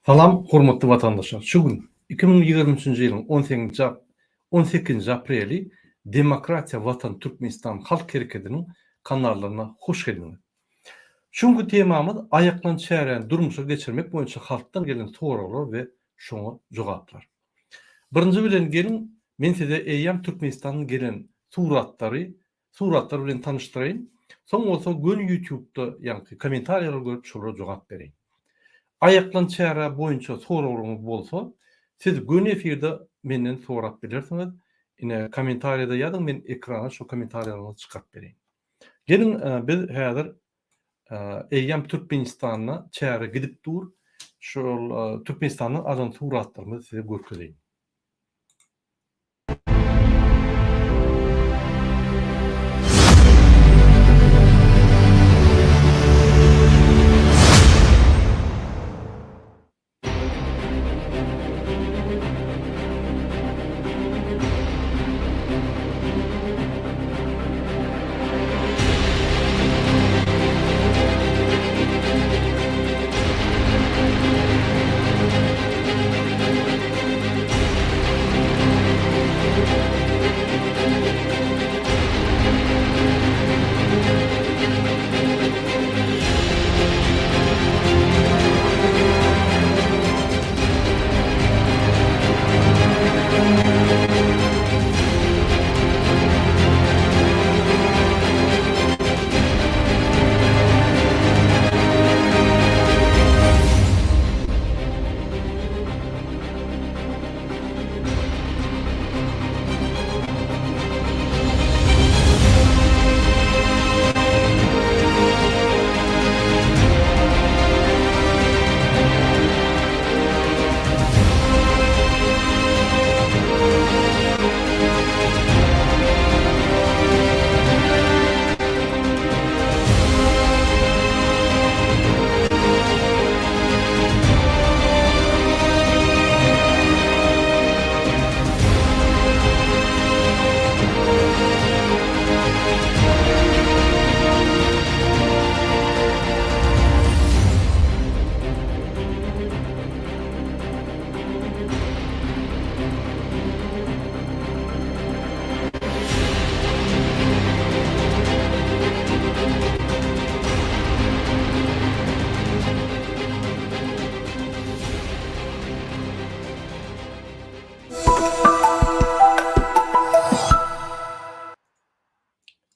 Salam, hormatly vatandaşlar. Şu gün 2023-nji ýylyň 18 apreli Demokratiýa Watan Türkmenistan Halk Hereketiniň kanallarına hoş geldiňiz. Şuňky temamyz aýaklan çären durmuşa geçirmek boýunça halkdan gelen soralar we şoňa jogaplar. Birinji bilen gelin men size eýýäm Türkmenistanyň gelen suratlar bilen tanıştyrayım. Soň bolsa gün YouTube'da ýa-ni kommentariýalar görüp şolara jogap bereyim. Aýaklan çäre boýunça soraglarymyz bolsa, siz gün efirde menden sorap bilersiňiz. Ine kommentariýada ýazyň, men ekrana şu kommentariýalaryňyzy çykarp bereyim. Gelin biz häzir eýýäm Türkmenistanyna çäre gidip dur, şol Türkmenistanyň adam suratlaryny size görkezeyim.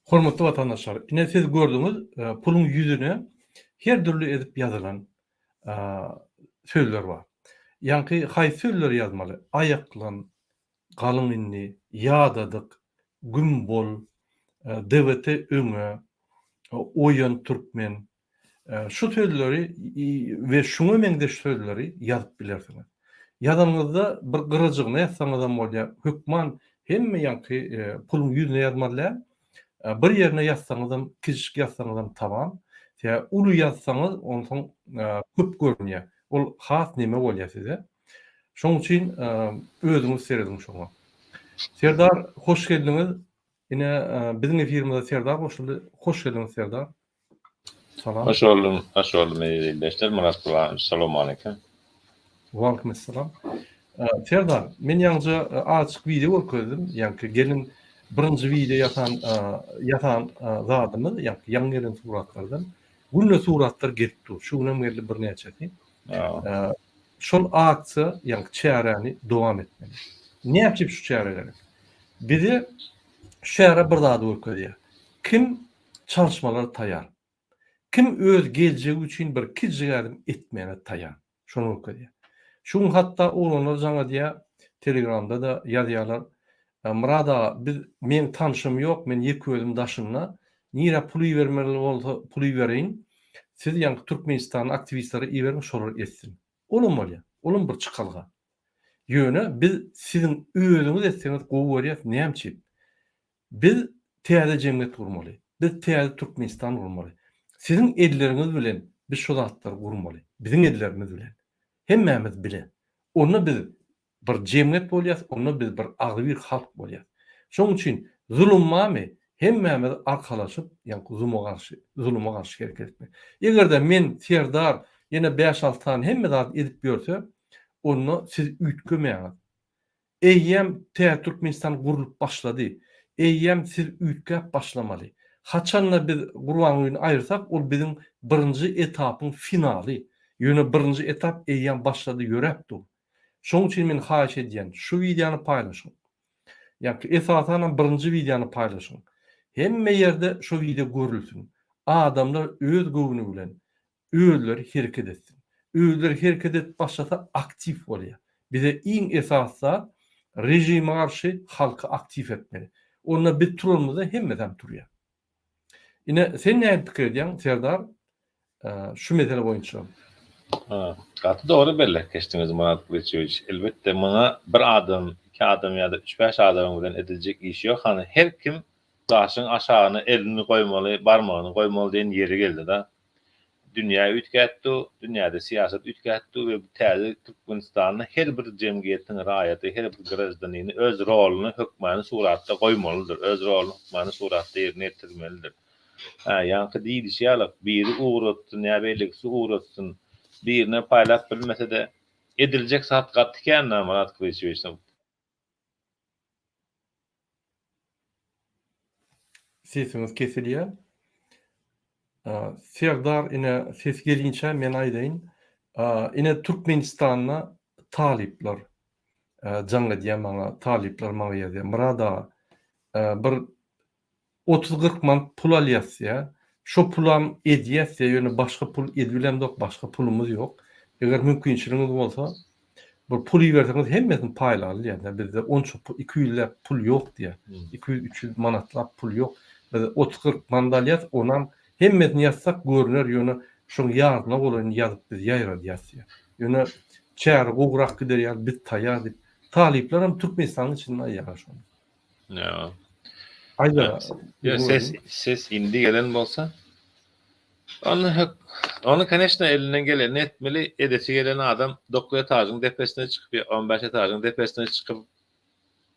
Hormatly vatandaşlar, ine siz gördüňiz, puluň ýüzüne her türlü edip ýazylan sözler bar. Ýa-ni haýsy sözler ýazmaly? Aýaklan, galyň inni, ýadadyk, gün bol, DWT öňe, oýan türkmen, şu sözleri we şuňa meňdeş sözleri ýazyp bilersiňiz. Ýazanyňyzda bir gyrajygyna ýazsaňyzam bolýar, hökman hemme ýa-ni puluň ýüzüne ýazmaly. Bir yerine ýazsaňyzam, kiçik ýazsaňyzam tamam. Uly ýazsaňyz onsoň köp görünýär. Ol has neme bolýar size. Şoň üçin özüňiz serediň şoňa. Serdar, hoş geldiňiz. Ine biziň efirimize Serdar goşuldy. Hoş geldiňiz Serdar. Salam. Hoş buldum izleyijiler. Murat, salamu aleykum. Wa aleykum assalam. Serdar, men ýalňyja açyk video görkezdim. Ýa-ni gelin birinji video ýatan zadymyz, ýa-ni ýaňy gelen suratlardan günle suratlar gelipdi. Şu günem geldi bir näçesi. Şol aksiýa, ýa-ni çäreni dowam etmeli. Näçe şu çäreleri? Bizi şu çäre bir zat görkezýär. Kim çalışmalara taýar? Kim öz geljegi üçin bir kiçik adym etmegine taýar? Şonu görkezýär. Şuň hatda olanlar jaňa diýär, Telegramda da ýazýarlar. Murada, men tanışım yok, men ýeki özüm daşymna, nire puly bermeli bolsa puly bereýin. Siz ýa-ni Türkmenistan aktivistleri iýerin şolar etsin. Olum bolýar. Olum bir çykalga. Ýöne biz siziň özüňiz etseňiz gowy berýär, näme? Biz täze jemgyýet gurmaly. Biz täze Türkmenistan gurmaly. Siziň edleriňiz bilen biz şu zatlary gurmaly. Biziň edlerimiz bilen. Hemmämiz bilen. Onu biz bir jemgyýet bolýar, onu biz bir agly bir halk bolýar. Şoň üçin zulümmami hemmämiz arkalaşyp, ýa-ni zuluma garşy hereket etmek. Egerde men Serdar Yine 5-6 tane hemme zat edip görse onu siz ütkömeýäňiz. Eýýem Türkmenistan gurulyp başlady. Eýýem siz ütkäp başlamaly. Haçanla biz Gurban güni aýyrsak, ol biziň birinji etapyň finaly. Ýöne birinji etap eýýem başlady ýörekdi. Şoň üçin men haýyş edýän, şu wideony paýlaşyň. Ýa-ni esasan birinji wideony paýlaşyň. Hemme ýerde şu video görülsün. Adamlar öz göwüni bilen özleri hereket etsin. Özleri hereket et başlasa aktif bolýar. Bize iň esasda rejime garşy halky aktif etmeli. Onda bir turumuzda hemmeden turýar. Ine sen näme pikir edýäň Serdar? Şu mesele boýunça. Gatı doğru belli geçtiğiniz Murat Kılıçoviç. Elbette bana bir adam, 2 adam ya da 3-5 adam bilen edilecek iş yok. Hani her kim daşın aşağını elini koymalı, barmağını koymalı diyen yeri geldi da. Dünya ütkätdi, dünyada siyaset ütkätdi ve bu täze Türkmenistan'ın her bir cemgiyetin raýaty, her bir grazdanyny öz rolunu, hükmany suratda koymalıdır. Öz rolunu, hükmany suratda ýerine ýetirmelidir. Ýa-ni diýilýär, biri uğratsın, ýa bellikisi uğratsın, birine paýlap bilmese de ediljek saat gatdyken Murat Kılıçoviç. Sesiniz kesilýär. Serdar ine ses gelinçe men aýdaýyn. Ine Türkmenistanyna talipler jaň edýän maňa talipler maňa ýazýar. Murada bir 30-40 man pul alýasy. Şo pulam edýäse ýöne başga pul edilem dok, başga pulumuz ýok. Eger mümkinçiligiňiz bolsa bir pul ýerdiňiz hemmesini paýlaly. Ýani bizde 200 pul ýok diýe. 200-300 manatlap pul ýok. Biz 30-40 mandalyat onam hemmesini ýazsak görüner ýöne şoň ýardyna bolan ýazyp biz ýaýra diýäsiýär. Ýöne çäri gowrak giderýär, bit taýar dip. Talipler hem Türkmenistanyň içinde aýýar şonu. Ya. Aýda. Ya ses indi gelen bolsa onu конечно elinden geleni etmeli. Edesi gelen adam 9 etaýyň depesine çykyp 15 etaýyň depesine çykyp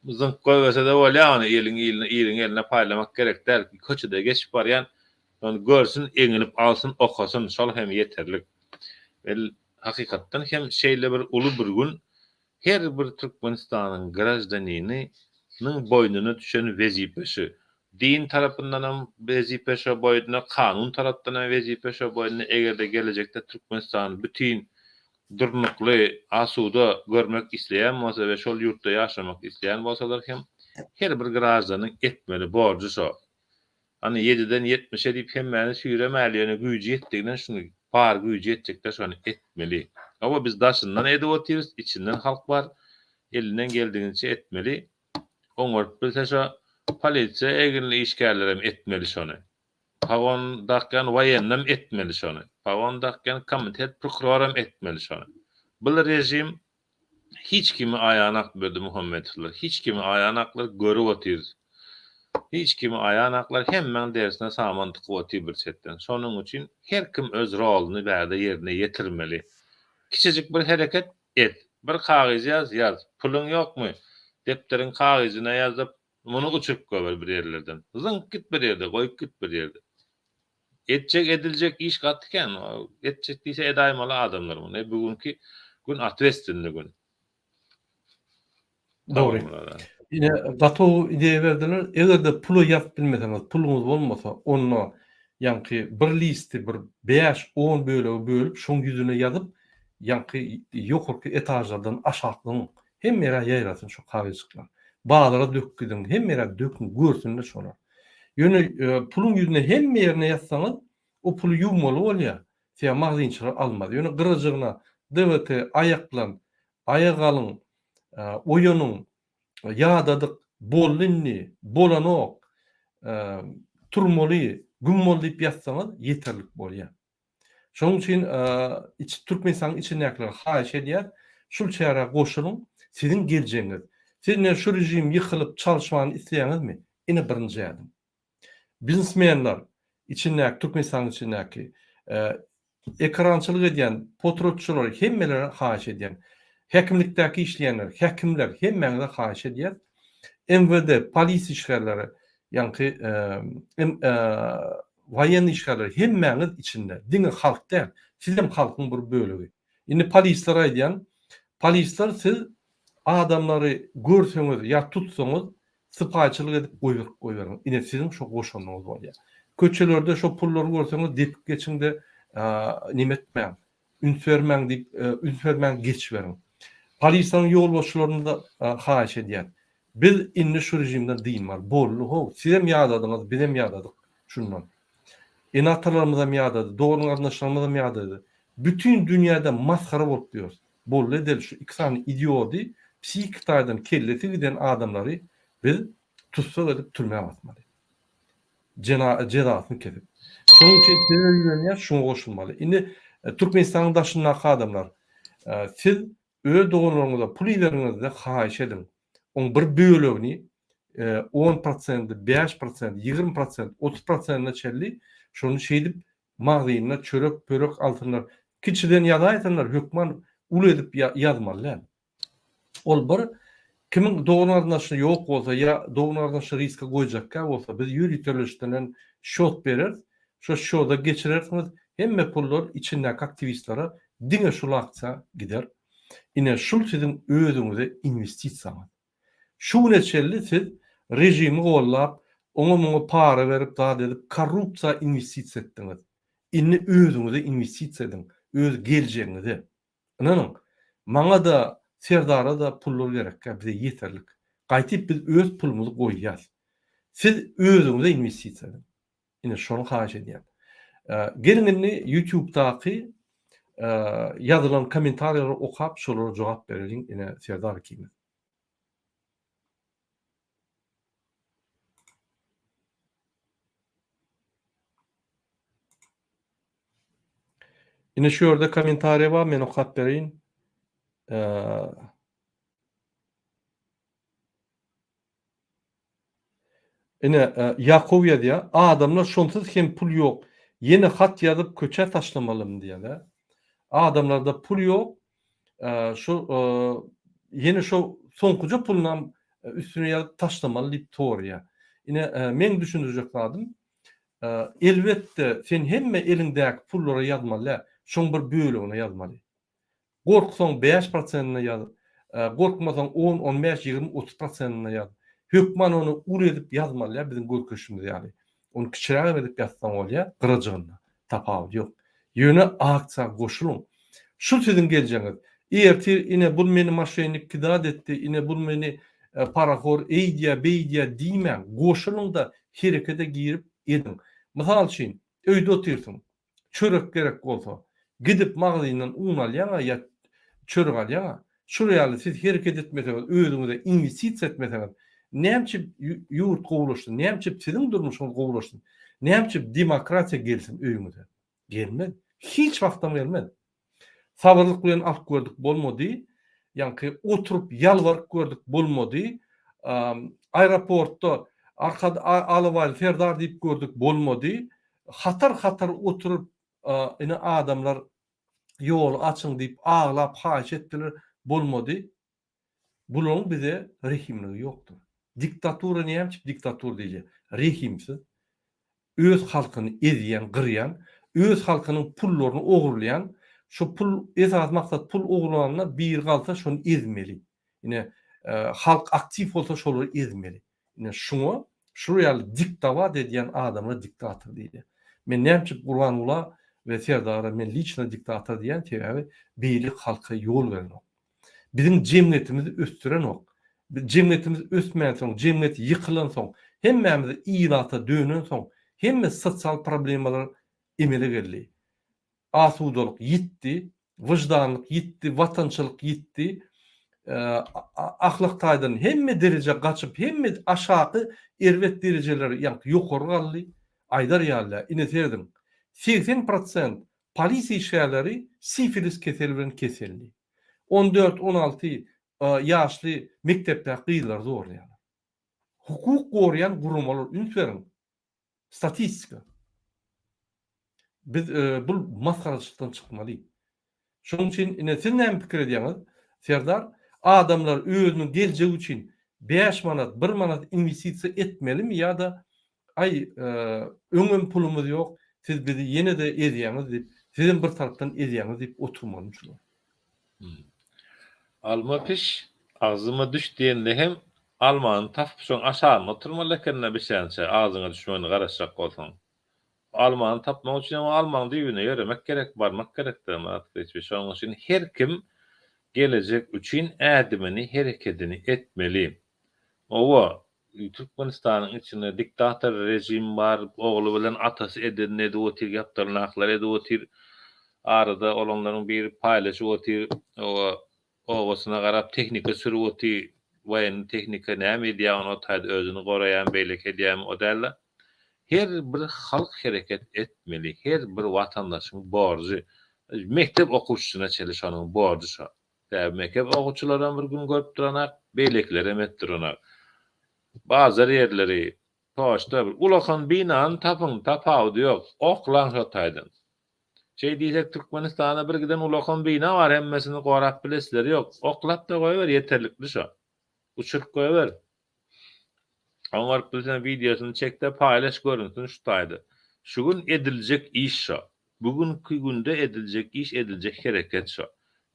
zınk koýbasa da bolýar, onu eline paýlamak gerek der. Köçede geçip barýan onu görsün, eňilip alsın, okasın, şol hem yeterlik. Hakykatdan hem şeýle bir uly bir gün her bir Türkmenistanyň grazdanynyň boynuna düşen wezipesi, din tarapyndan hem wezipesi boynuna, kanun tarapyndan hem wezipesi boynuna, egerde gelecekde Türkmenistan bütün durnukly, asuda görmek isleýän bolsa we şol ýurtda ýaşamak isleýän bolsalar hem her bir grazdanyň etmeli borjy şo. Hani 7'den 70'e deyip hemmeni süýremäli, ýöne güýji ýetdiginden şunu par güýji ýetjekler şonu etmeli. Ama biz daşyndan edip otyryz, içinden halk bar, elinden geldiğince etmeli. Oňorp bilse şo polisiýa eginli işgärlerim etmeli şonu. Pawon dakkan waýennam etmeli şonu. Pawon dakkan komitet prokuroram etmeli şonu. Bu rejim hiç kimi aýanak berdi Muhammedullah. Hiç kimi aýanaklar görüp otyryz. Hiç kimi aýanaklar hemmen dersine saman tıkyp otyr bir setden. Şonuň üçin her kim öz roluny bäde ýerine ýetirmeli. Kiçijik bir hereket et. Bir kagyz ýaz. Pulun ýokmy? Depteriň kagyzyna ýazyp, muny uçurup goýar bir ýerlerden. Zınk git bir ýerde, goýup git bir ýerde. Ediljek iş gatdyken, etjek diýse edaýmaly adamlar muny. Bugünkü gün atwestinli gün. Dogry. Ine gatow idea berdiler. Egerde pulu ýazyp bilmeseňiz, pulunuz bolmasa, onu ýanky bir listi, bir 5-10 bölüp, şoň ýüzüne ýazyp, ýanky ýokurky etajardan aşakyň hemme ýaýrasyn şu kagyzyklar. Baglara dökgüdün, hemme dökün, görsünler şonu. Ýöne pulun ýüzüne hemme ýerine ýazsaňyz, o pulu ýuwmaly bolýar. Sen magazynçylar almady. Ýöne gyrajygyna DVT aýak bilen aýak alyň, oýanyň ýadadyk bollinni, bolanok, turmaly, gümmaly diýip ýazsaňyz ýeterlik bolýar. Şoň üçin Türkmenistanyň içindäkiler haýyş edýär, şul çäre goşulyň, siziň geljegiňiz. Siz şu rejim ýykylyp çalyşmany isleýäňizmi? Ine birinji ýadım. Biznesmenler içindäki Türkmenistanyň içindäki ekrançylyk edýän potrotçular hemmeleri haýyş edýän. Hekimlikdäki işleýänler, hekimler hemmeňe haýyş edýär. MVD, polis işgärleri, ýanky vayan işgaller hemmäňiz içinde. Diňe halk değil. Siz hem halkyň bir bölegi. Indi polisler aýdýan, polisler siz adamlary görseňiz ya tutsaňyz sypaçylyk edip goýberýär. Ine sizin şo goşanyňyz bolýar. Köçelerde şo pullary görseňiz depip geçinde nime etmeň, üns bermeň diýip üns bermeň geçiberin. Polisaň ýol başlaryny da haýyş edýär. Biz indi şu rejimden diýin bar. Bolly ho, siz hem ýadadyňyz, biz hem ýadadyk şundan. Enatalarymyz hem ýadady, dogry gardaşlarymyz hem ýadady. Bütün dünýäde maskara bolup ýör. Bolly edil şu iki sany idiodi, psihiktaýdan kelleti giden adamlary biz tutsak edip türmäge atmaly. Cezasyny kesip. Şonuň üçin teröristler şoňa goşulmaly. Indi Türkmenistanyň daşyndaky adamlar, siz öz dogruňyzda, pul ýeriniňizde haýyş edin. Oň bir bölegini 10%, 5%, 20%, 30%-na çelli şonu şeýdip magzyna çörek pörek altynlar. Kiçiden ýadaýtynlar hökman ul edip ýazmaly. Ol bir kimin dogry arnaşy ýok bolsa ýa dogry arnaşy riske goýjakka bolsa biz ýürütülüşden şot berer. Şo şoda geçirersiniz. Hemme pullar içindäki aktivistlara diňe şulakça gider. Ine şul sizin özüňize investisiýaňyz. Şu neçelli siz rejimi gollap, oňa para berip da edip korrupsiýa investisiýa etdiňiz. Inni özüňize investisiýa edin, öz geljegiňize. Ananyň, maňa da Serdara da pullar gerek, bize yeterlik. Gaýtyp biz öz pulumuzy goýýas. Siz özüňize investisiýa edin. Ine şonu haýyş edýär. Gelin indi YouTube'daky ýazylan kommentarýary okap, şolara jogap bereliň ine Serdar kimi. Ine şu ýerde kommentariýa bar, men okap bereýin. Ine Yakup ýa-da adamlar şonsuz hem pul ýok. Yeni hat ýazyp köçe taşlamalym diýerler. Adamlarda pul ýok. Şu yeni şu soňkuja puldan üstüne ýazyp taşlamaly diýip torýar. Ine men düşündirjekdim. Elbetde sen hemme elindäki pullara ýazmaly, şoň bir bölegine ýazmaly. Gorksaň 5%-na ýaz. Gorkmasaň 10, 15, 20, 30%-na ýaz. Hökman onu ul edip ýazmaly biziň görkeşimiz ýaly. Onu kiçiräk edip ýazsaň bolýar, gyrajygyna tapawut ýok. Ýöne akça goşulun. Şu sizin geljeňiz. Ertir ine bul meni maşenik kidad etdi, ine bul meni parahor eýdiýä, beýdiýä diýmän. Goşulun da herekete girip edin. Mysal üçin, öýde oturýarsyň. Çörek gerek bolsa, gidip magzynyň un alýaňa ýa çörek alýaňa, şu ýaly siz hereket etmeseňiz, özüňize investisiýa etmeseňiz, näçe ýurt gowulaşdy, näçe sizin durmuşyňyz gowulaşdy, näçe demokratiýa gelsin öýüňize. Gelmedi. Hiç wagtam gelmedi. Sabırlyk bilen alyp gördük bolmady. Ýa-ni oturup ýalwaryp gördük bolmady. Aeroportda arkada alyp Serdar diýip gördük bolmady. Hatar oturup ine adamlar ýol açyň diýip ağlap haýyş etdiler bolmady. Bularň bize rehimligi ýokdur. Diktatura näçe diktatur diýilýär. Rehimsiz. Öz halkyny ezýän, gyrýan, öz halkynyň pullaryny ogurlayan, şu pul esas maksat pul ogurlanana bir galsa şonu ezmeli. Ine halk aktif bolsa şolary ezmeli. Ine şuňa şu ýaly diktawa diýen adamlar diktator diýilýär. Men näçe Gurbanulla we Serdara men liçna diktator diýen täze beýlik halka ýol beren. Bizim cemiyetimizi östüren ok. Cemiyetimiz ösmän soň, cemiyet ýykylan soň, hemmemiz ýylata dönen soň, hemme sosial problemalar emele geldi. Asudalyk ýitdi, wyjdanlyk ýitdi, watançylyk ýitdi. Ahlaktaýdan hemme derece gaçyp, hemme aşağı erwet derejeleri ýa-ni ýokary galdy. Aýdar ýaly, ine serdim. 80% polisiýa işgärleri sifilis keseli bilen keseldi. 14-16 ýaşly mektepde gyýlar zorlaýar. Hukuk gorayan gurumlar üns berin. Statistika. Biz bu maskaraçykdan çykmaly. Şoň üçin ine siz näme pikir edýäňiz? Serdar, adamlar özüniň geljegi üçin 5 manat, 1 manat investisiýa etmelimi ýa-da ay öňüm pulumuz ýok, siz bizi ýene de edýäňiz diýip, sizin bir tarapdan edýäňiz diýip oturmalyň şular. Alma piş ağzıma düş diýende hem almany tapyp soň aşağı oturmaly ekenine bişänçe ağzyna düşmeni garaşak bolsaň. Almany tapmak üçin almany diýine ýöremek gerek, barmak gerek diýip geçmiş. Şoň üçin her kim gelecek üçin ädimini, hereketini etmeli. Owa Türkmenistanyň içinde diktator rejim bar, ogly bilen atasy edilnedi otir ýapdyrnaklar edi otir. Arada olanlaryň bir paýlaşyp otir, owasyna garap tehnika sürüp otir. Waýan tehnika näme diýýän otaýdy özüni goraýan beýlek edýän o däl. Her bir halk hereket etmeli. Her bir vatandaşyň borjy. Mektep okuwçysyna çeliş anyň borjy şo. Mektep okuwçylaram bir gün görüp duranak, beýlekler emet duranak. Bazı yerleri poşta bir ulakan binan tapawdy ýok. Oklan şotaýdyn. Şey diýsek Türkmenistana bir giden ulakan bina var, hemmesini gorap bilesler ýok. Oklap da goýber ýeterlikli şo. Uçurup goýber. Aňar bilen videosunu çekde paýlaş görüntüsini şutaýdy. Şu gün ediljek iş şo. Bugünkü günde ediljek iş, ediljek hereket şo.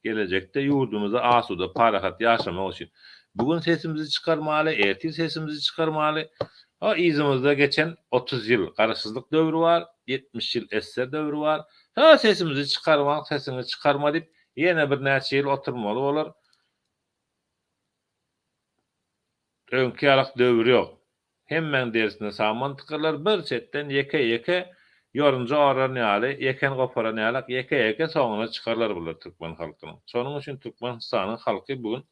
Gelecekde ýurdumyzda asuda parahat ýaşamak üçin bugün sesimizi çıkarmaly, ertir sesimizi çıkarmaly. O izimizde geçen 30 ýyl garaşsyzlyk döwrü var, 70 ýyl esser döwrü var. Ha sesimizi çıkarmak, sesini çıkarma diýip ýene bir näçe ýyl oturmaly bolar. Öňki ýalak döwrü ýok. Hemmeň dersine saman tıkırlar bir çetten yeke yorunca aranýaly, yeken goparanýalak, yeke soňuna çıkarlar bular Türkmen halkynyň. Şonuň üçin Türkmenistanyň halky bugün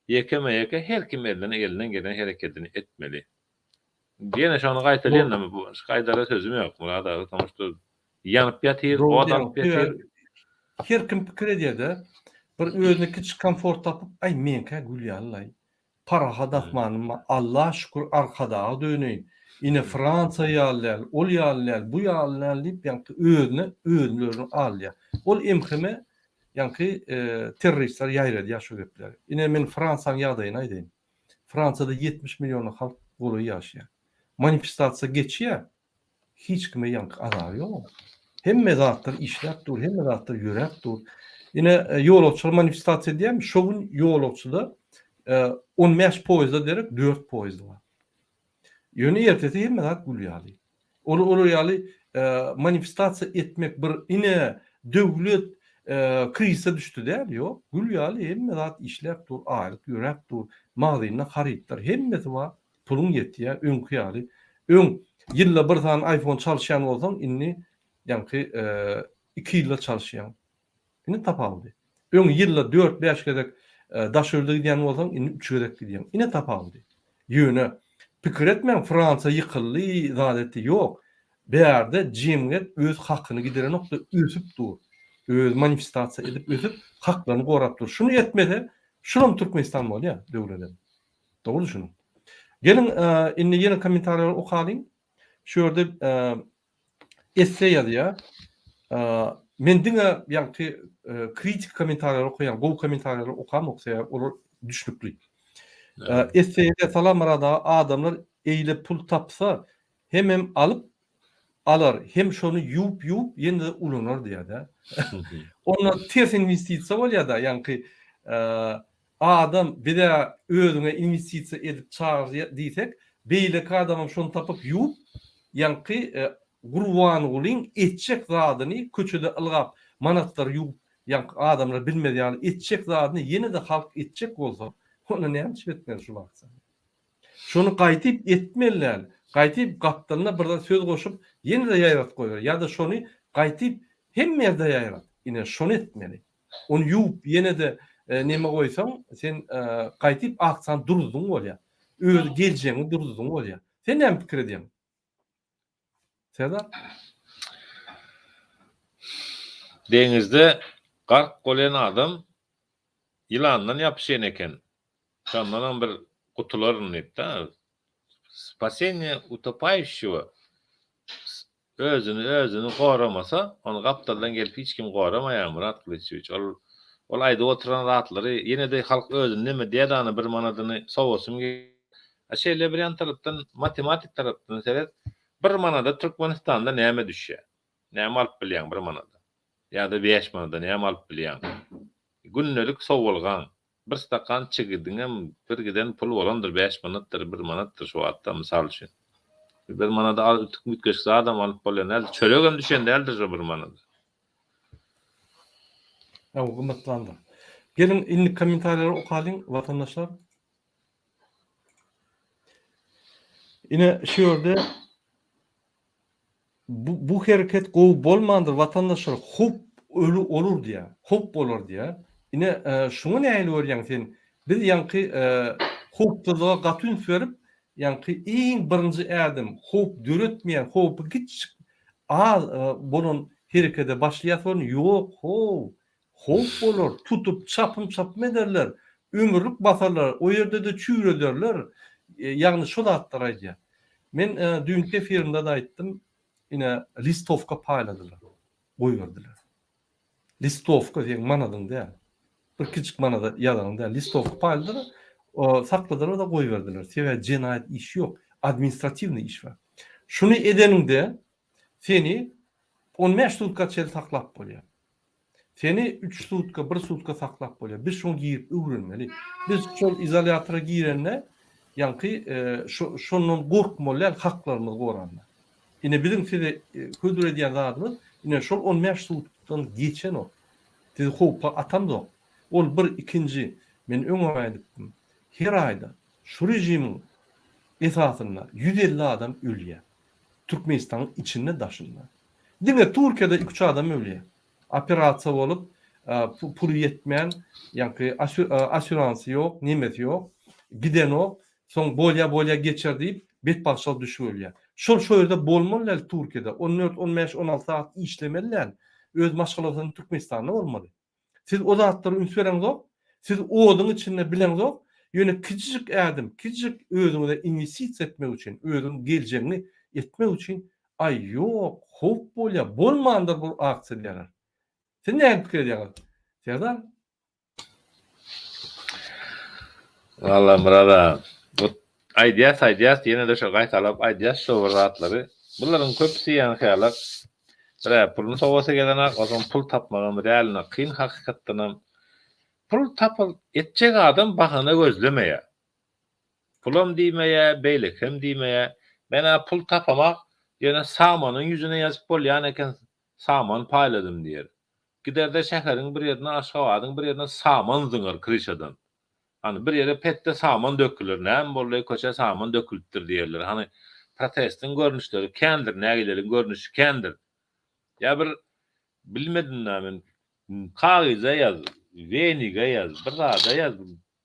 yeke her kim elinden gelen hereketini etmeli. Ýene şonu gaýtalýanmy bu? Gaýdara sözüm ýok. Murad aga tamışda ýanyp ýatyr, odan ýatyr. Her kim pikir edýär-de, bir özüne kiçik komfort tapyp, ay menkä gülýärler. Para hadafmanymy Allah şükür arkadağa döneýin. Ine Fransa ýalylar, ol ýalylar, bu ýalylar diýip ýa-ni özlerini alýar. Ol emhime ýa-ni terroristler ýaýrady ýaşu gepler. Ine men Fransanyň ýagdaýyny aýdym. Fransada 70 milyonly halk goly ýaşaýar. Manifestasiýa geçýär. Hiç kime ýa-ni azar ýok. Hemme zatlar işläp dur, hemme zatlar ýörep dur. Ine ýolagçylar manifestasiýa diýem, şo gün ýolagçyda 15 poýzda derek 4 poýzda var. Ýöne ertesi hemme zat gülýärli. Olu ýaly manifestasiýa etmek bir ine döwlet krize düştü däl ýok. Gülýärli hemme zat işläp dur, aýryk ýörep dur, magazyna haryplar hemmesi var. Pulun ýetýär, öňkü ýaly. Öň ýylla bir tane iPhone çalşýan bolsaň, inni ýa-ni 2 ýylla çalşýan. Ine tapaldy. Öň ýylla 4-5 gedek daşörde gidýän bolsaň, inni 3 gedek gidýän. Ine tapaldy. Ýöne pikir etmeň Fransa ýykyldy, zadety ýok. Bäerde jemgyýet öz hakyny gideren nokta ösüp dur. Öz manifestasiýa edip ösüp haklaryny gorap dur. Şunu etmede, şunun Türkmenistan bolýar döwleden. Dogry şunu. Gelin inni ýene kommentarlar okalyň. Şu ýerde essay ýazýar. Men diňe ýa-ni kritik kommentarlar okuyan, gowy kommentarlar okam oksaýar, olar düşnükli. Essayde salamrada adamlar eýle pul tapsa hem alıp alar, hem şonu ýup ýene ulunar diýär-de. Onlar ters investisiýa bolýar-da, ýa-ni adam bir de özüne investisiýa edip çağır diýsek, beýleki adamam şonu tapyp ýup, ýa-ni gurwan ulyň etjek zadyny köçede ılgap manatlar ýup, ýa-ni adamlar bilmediýär etjek zadyny ýene de halk etjek bolsa, onu näme çetmen şu wagtda. Şonu gaýtyp etmeliler. Gaýtyp gapdalyna birden söz goşup ýene de ýaýrat goýar. Ya da şonu gaýtyp hemme ýerde ýaýrat. Ine şonu etmeli. Onu ýup ýene de neme goýsaň, sen gaýtyp aksan durduň bolýar. Öz geljeňi durduň bolýar. Sen näme pikir edýän? Serdar? Deňizde gark bolan adam ýylandan ýapyşan eken. Şondan bir kutularını etdi. Spasение утопающего özünü goramasa, onu gaptaldan gelip hiç kim goramaýar Murat Kılıçdarow. Ol aýda oturan rahatlary ýene de halk özüni neme diýärdiňi bir manadyny sowasym Şeýle bir tarapdan matematik tarapdan seret bir manada Türkmenistanda näme düşýär? Näme alyp bilýän bir manada? Ýa-da 5 manada näme alyp bilýän? Günnelik sowulgan bir stakan çigidiňem bir giden pul bolandyr 5 manatdyr 1 manatdyr şu wagtda mysal üçin. Bir manada al tükmütkeşse adam alyp bolýan, çölegem düşen däldir şu bir manada. Ya hükümetlandı. Gelin ilk komentarları okuyalım vatandaşlar. Yine şöyle bu hareket gow bolmandyr vatandaşlar hop ölü olur diye. Hop olur diye. Yine şunu näýe görýän sen? Bir ýanky hopda gatyn sörüp ýanky iň birinji ädim hop döretmeýän hopy giç bunun harekete başlaýar yok hop bolur tutup çapım ederler ömürlük basarlar o yerde de çüür ederler ýagny şol atlar aýdýar. Men dünkü efirinde da aýtdym ine listovka payladylar goýberdiler. Listovka diýen manadyň däl. Bir kiçik manada ýazyň däl listovka payladylar sakladylar da goýberdiler. Sebäbi jinayet iş ýok, administrativni iş bar. Şunu edeninde seni 15 sutka çel saklap bolýar. Seni 3 sutka, 1 sutka saklap bolýar. Biz şonu giyip öwrenmeli. Biz şol izolatora girenle ýanky şondan gorkmaly haklarymyzy goranlar. Ine bizim size ködür edýän zadymyz ine şol 15 sutkadan geçen o. Siz hopa atandy o. Ol bir ikinci men öňe aýdypdym. Her aýda şu rejimiň esasında 150 adam ölýär. Türkmenistan'ın içinde daşınlar. Dime Türkiye'de 2 adam ölüyor. Operasiya olup pulu yetmeyen, yani asüransı yok, nimeti yok, giden o, son bolya geçer deyip bet başal düşüp ölüyor. Şu yerde bolmalılar Türkiye'de 14, 15, 16 saat işlemeliler. Öz maşgalasyny Türkmenistan'da olmalı. Siz o zatları ünsvereniz yok. Siz o odun içinde bileniz yok. Yöne küçücük ädim, küçücük özüňize investisiýa etmek için, özüň geleceğini etmek için ay yok, hop bolya, bolmandır bu aksiyalar. Sen ne fikir ediyorsun? Serdar? Valla Murada, bu ideas yine de şu gaytalap ideas şovratlary. Bunların köpüsi ýa-ni haýalak. Bir pulun sowasa gelenek, o zaman pul tapmagan bir ýalyna kyn hakykatdan pul tapyl etjek adam bahana gözlemeýär. Pulum diýmeýär, beýlekem diýmeýär. Men pul tapamak ýene samanyň ýüzüne ýazyp bolýan eken saman paýladym diýer. Giderde şäheriň bir ýerine aşgawadyň bir ýerine saman zyňar krişadan. Hani bir ýere petde saman dökülür, näme bolýar köçe saman dökülipdir diýerler. Hani protestin görnüşleri kendir, nägileriň görnüşi kendir. Ya bir bilmedim nämen kagyza ýaz, weniga ýaz, bir zada ýaz,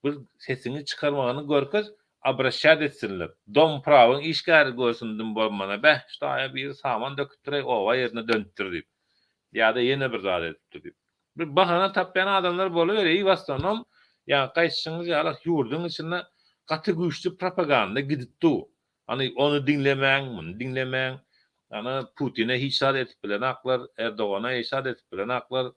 bir sesini çykarmagany görkez abraşat etsinler. Dom prawyň işgäri görsündim bolmana. Ştaýa bir saman döküpdirey, owa ýerine döndürdir diýip. Ýa-da ýene bir zat etipdir diýip. Bir bahana tapýan adamlar bolaber, "Ey wastanam, ýa gaýşyňyz ýa ýurdun içinde gaty güýçli propaganda gidipdi. Hani onu dinlemäň, bunu dinlemäň. Ana Putin'e hiçat etip bilen aklar, Erdoğan'a hiçat etip bilen aklar,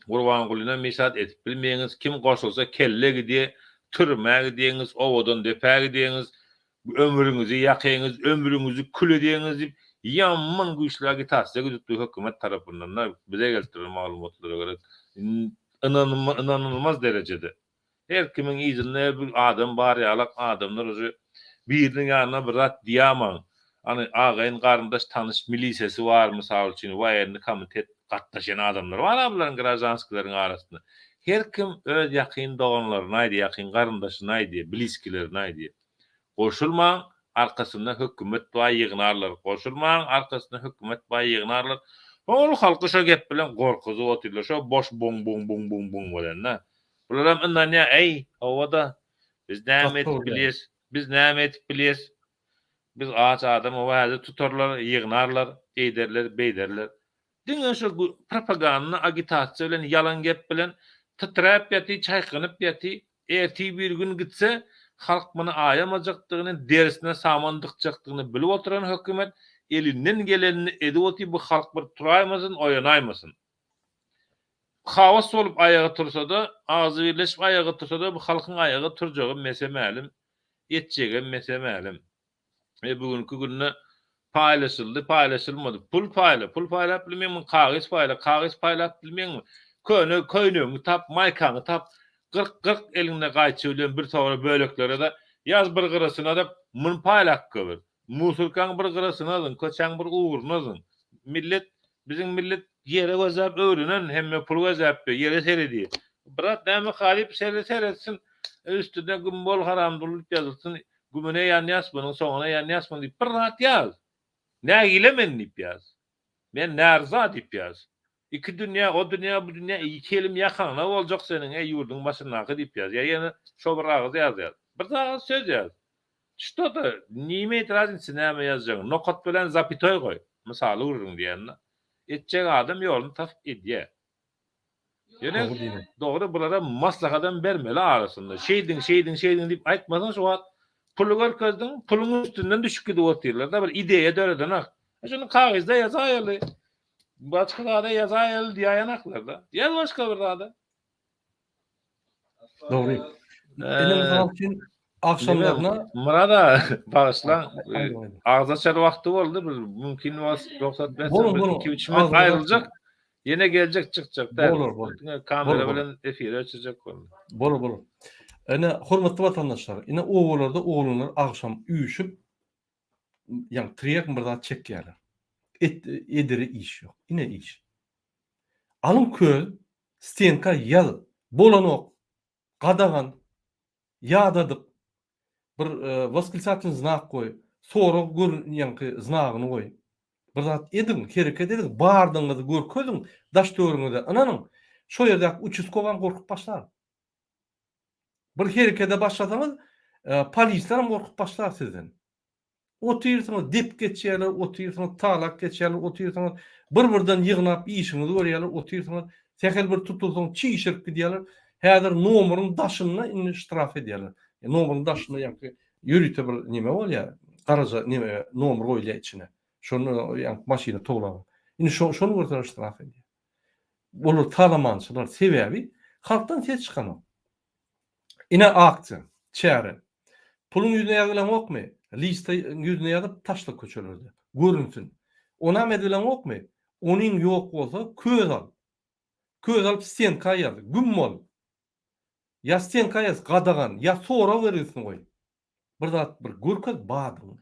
Gurbangulyna hiçat etip bilmeýäňiz, kim goşulsa kelle gidýär, türmäge diýeňiz, owadan depäge diýeňiz, ömrüňizi ýakyňyz, ömrüňizi kül edýäňiz diýip ýamman güýçli agitasiýa güdükdi hökümet tarapyndan bize geltiren maglumatlara görä inanılmaz derecede. Her kimin izinle bir adam bar ýalak adamlar özü biriniň ýanyna bir zat diýamam. Hani ağaýyn garyndaş tanış milisiýasy bar mysal üçin waýerni komitet gatnaşan adamlar bar ablaryň grajanskilerin arasynda. Her kim öz ýakyn doganlaryna aýdy, ýakyn garyndaşyna aýdy, bliskilerine aýdy. Goşulmaň arkasynda hökümet baý ýygnarlar, goşulmaň arkasynda hökümet baý ýygnarlar. Ol halky şo gep bilen gorkuzyp oturlar, şo boş bong bolan. Bular hem indan ya ey ovada biz näme etip bilýäs, biz näme etip bilýäs. Biz ağaç adam o wäzi tutarlar, ýygnarlar, eýderler, beýderler. Diňe şu propaganda, agitasiýa bilen, ýalan gep bilen titrap ýaty, çaýkanyp ýaty, erti bir gün gitse halk muny aýamajakdygyny, dersine samandykjakdygyny bilip oturan hökümet elinden gelenini edip otyp bu halk bir turaýmasyn, oýanaýmasyn. Hawas bolup ayağa tursa da, ağzı birleşip ayağa tursa da bu halkın ayağa turacağı mesemelim yetjegen mesemelim. Bugünkü günde paylaşıldı, paylaşılmadı. Pul payla bilmeýän, kagys payla bilmeýän. Köýnüňi tap, maýkaňy tap, 40 elinde gaýçylyň bir togara böleklere de yaz bir gyrasyna da mun paylak göber. Musulkaň bir gyrasyna alyn, köçäň bir uğuruna alyn. Bizim millet yere gözäp öwrünen, hemme pul gözäp yere seredi. Birat näme halip seretsin, üstüne gümbol haram dolup yazılsın. Gümüne yan yazmanın sonuna yan yazmanın deyip bir rahat yaz. Ne gilemen deyip yaz. Men nerza deyip yaz. İki dünya, o dünya, bu dünya iki elim yakana olacak senin yurdun başına deyip yaz. Ya yine şo bir ağız yaz. Bir daha söz yaz. Что da nime razınsı näme yazacaksın? Nokat bilen zapitoy koy. Misaly urun diýenle. Etjek adam ýolunu tap edýär. Ýöne dogry bulara maslahadan bermeli arasynda. Şeydin deyip aýtmasan şu wagt pulu görkezdiň, puluň üstünden düşüp gidip oturýarlar da bir ideýa döredän ak. Şunu kagyzda ýazaýaly. Başga da ýazaýaly diýýänaklar da. Ýaz başga bir da. Dogry. Elimizden için akşamlarına Murada bağışlan. Ağza çar vakti boldy. Mümkin ruhsat bersen 2-3 minut aýryljak. Yine gelecek çıkacak. Bolur. Kamera bilen efir açacak bolur. Bolur. Ene hormatly vatandaşlar, ene oğullarda oğlunlar akşam üýüşüp ýa-ni triýek bir zat çekýärler. Ederi iş yok. Ine iş. Alın köl, stenka ýal, bolanok, gadagan, ýadadyp bir восклицательный znak koy, sonra ýa-ni znagyny koy. Bir zat edin, hereket edin, bardyňyzy görkezdiň, daş töwrüňizde. Ananyň şo ýerde uçuskowan gorkup başlar. Bir herekete başlasanız, polisler hem korkup başlar sizden. Oturursunuz, dip geçýärler, oturursunuz, talak geçýärler, oturursunuz, bir-birden ýygnap işinizi görýärler, oturursunuz, tehel bir tutulsun, çiýşirip gidýärler. Häzir nomeryň daşyna indi ştraf edýärler. Nomeryň daşyna ýa-ni ýürüte bir nime bolýar, garaja nime nomer goýulýar içine. Şonu ýa-ni maşyna toglap. Indi şonu görseler ştraf edýär. Bolar talamançylar sebäbi halkdan ses çykan. Ine aktı, çäre. Pulun yüzüne yazılan okmu? Liste yüzüne yazıp taşla köçülürdü. Görünsün. Ona medilen okmu? Onun yok olsa köz al. Köz alıp stenka yaz. Güm ol. Ya stenka yaz gadagan. Ya sonra verirsin koy. Bir zat bir görkez badın.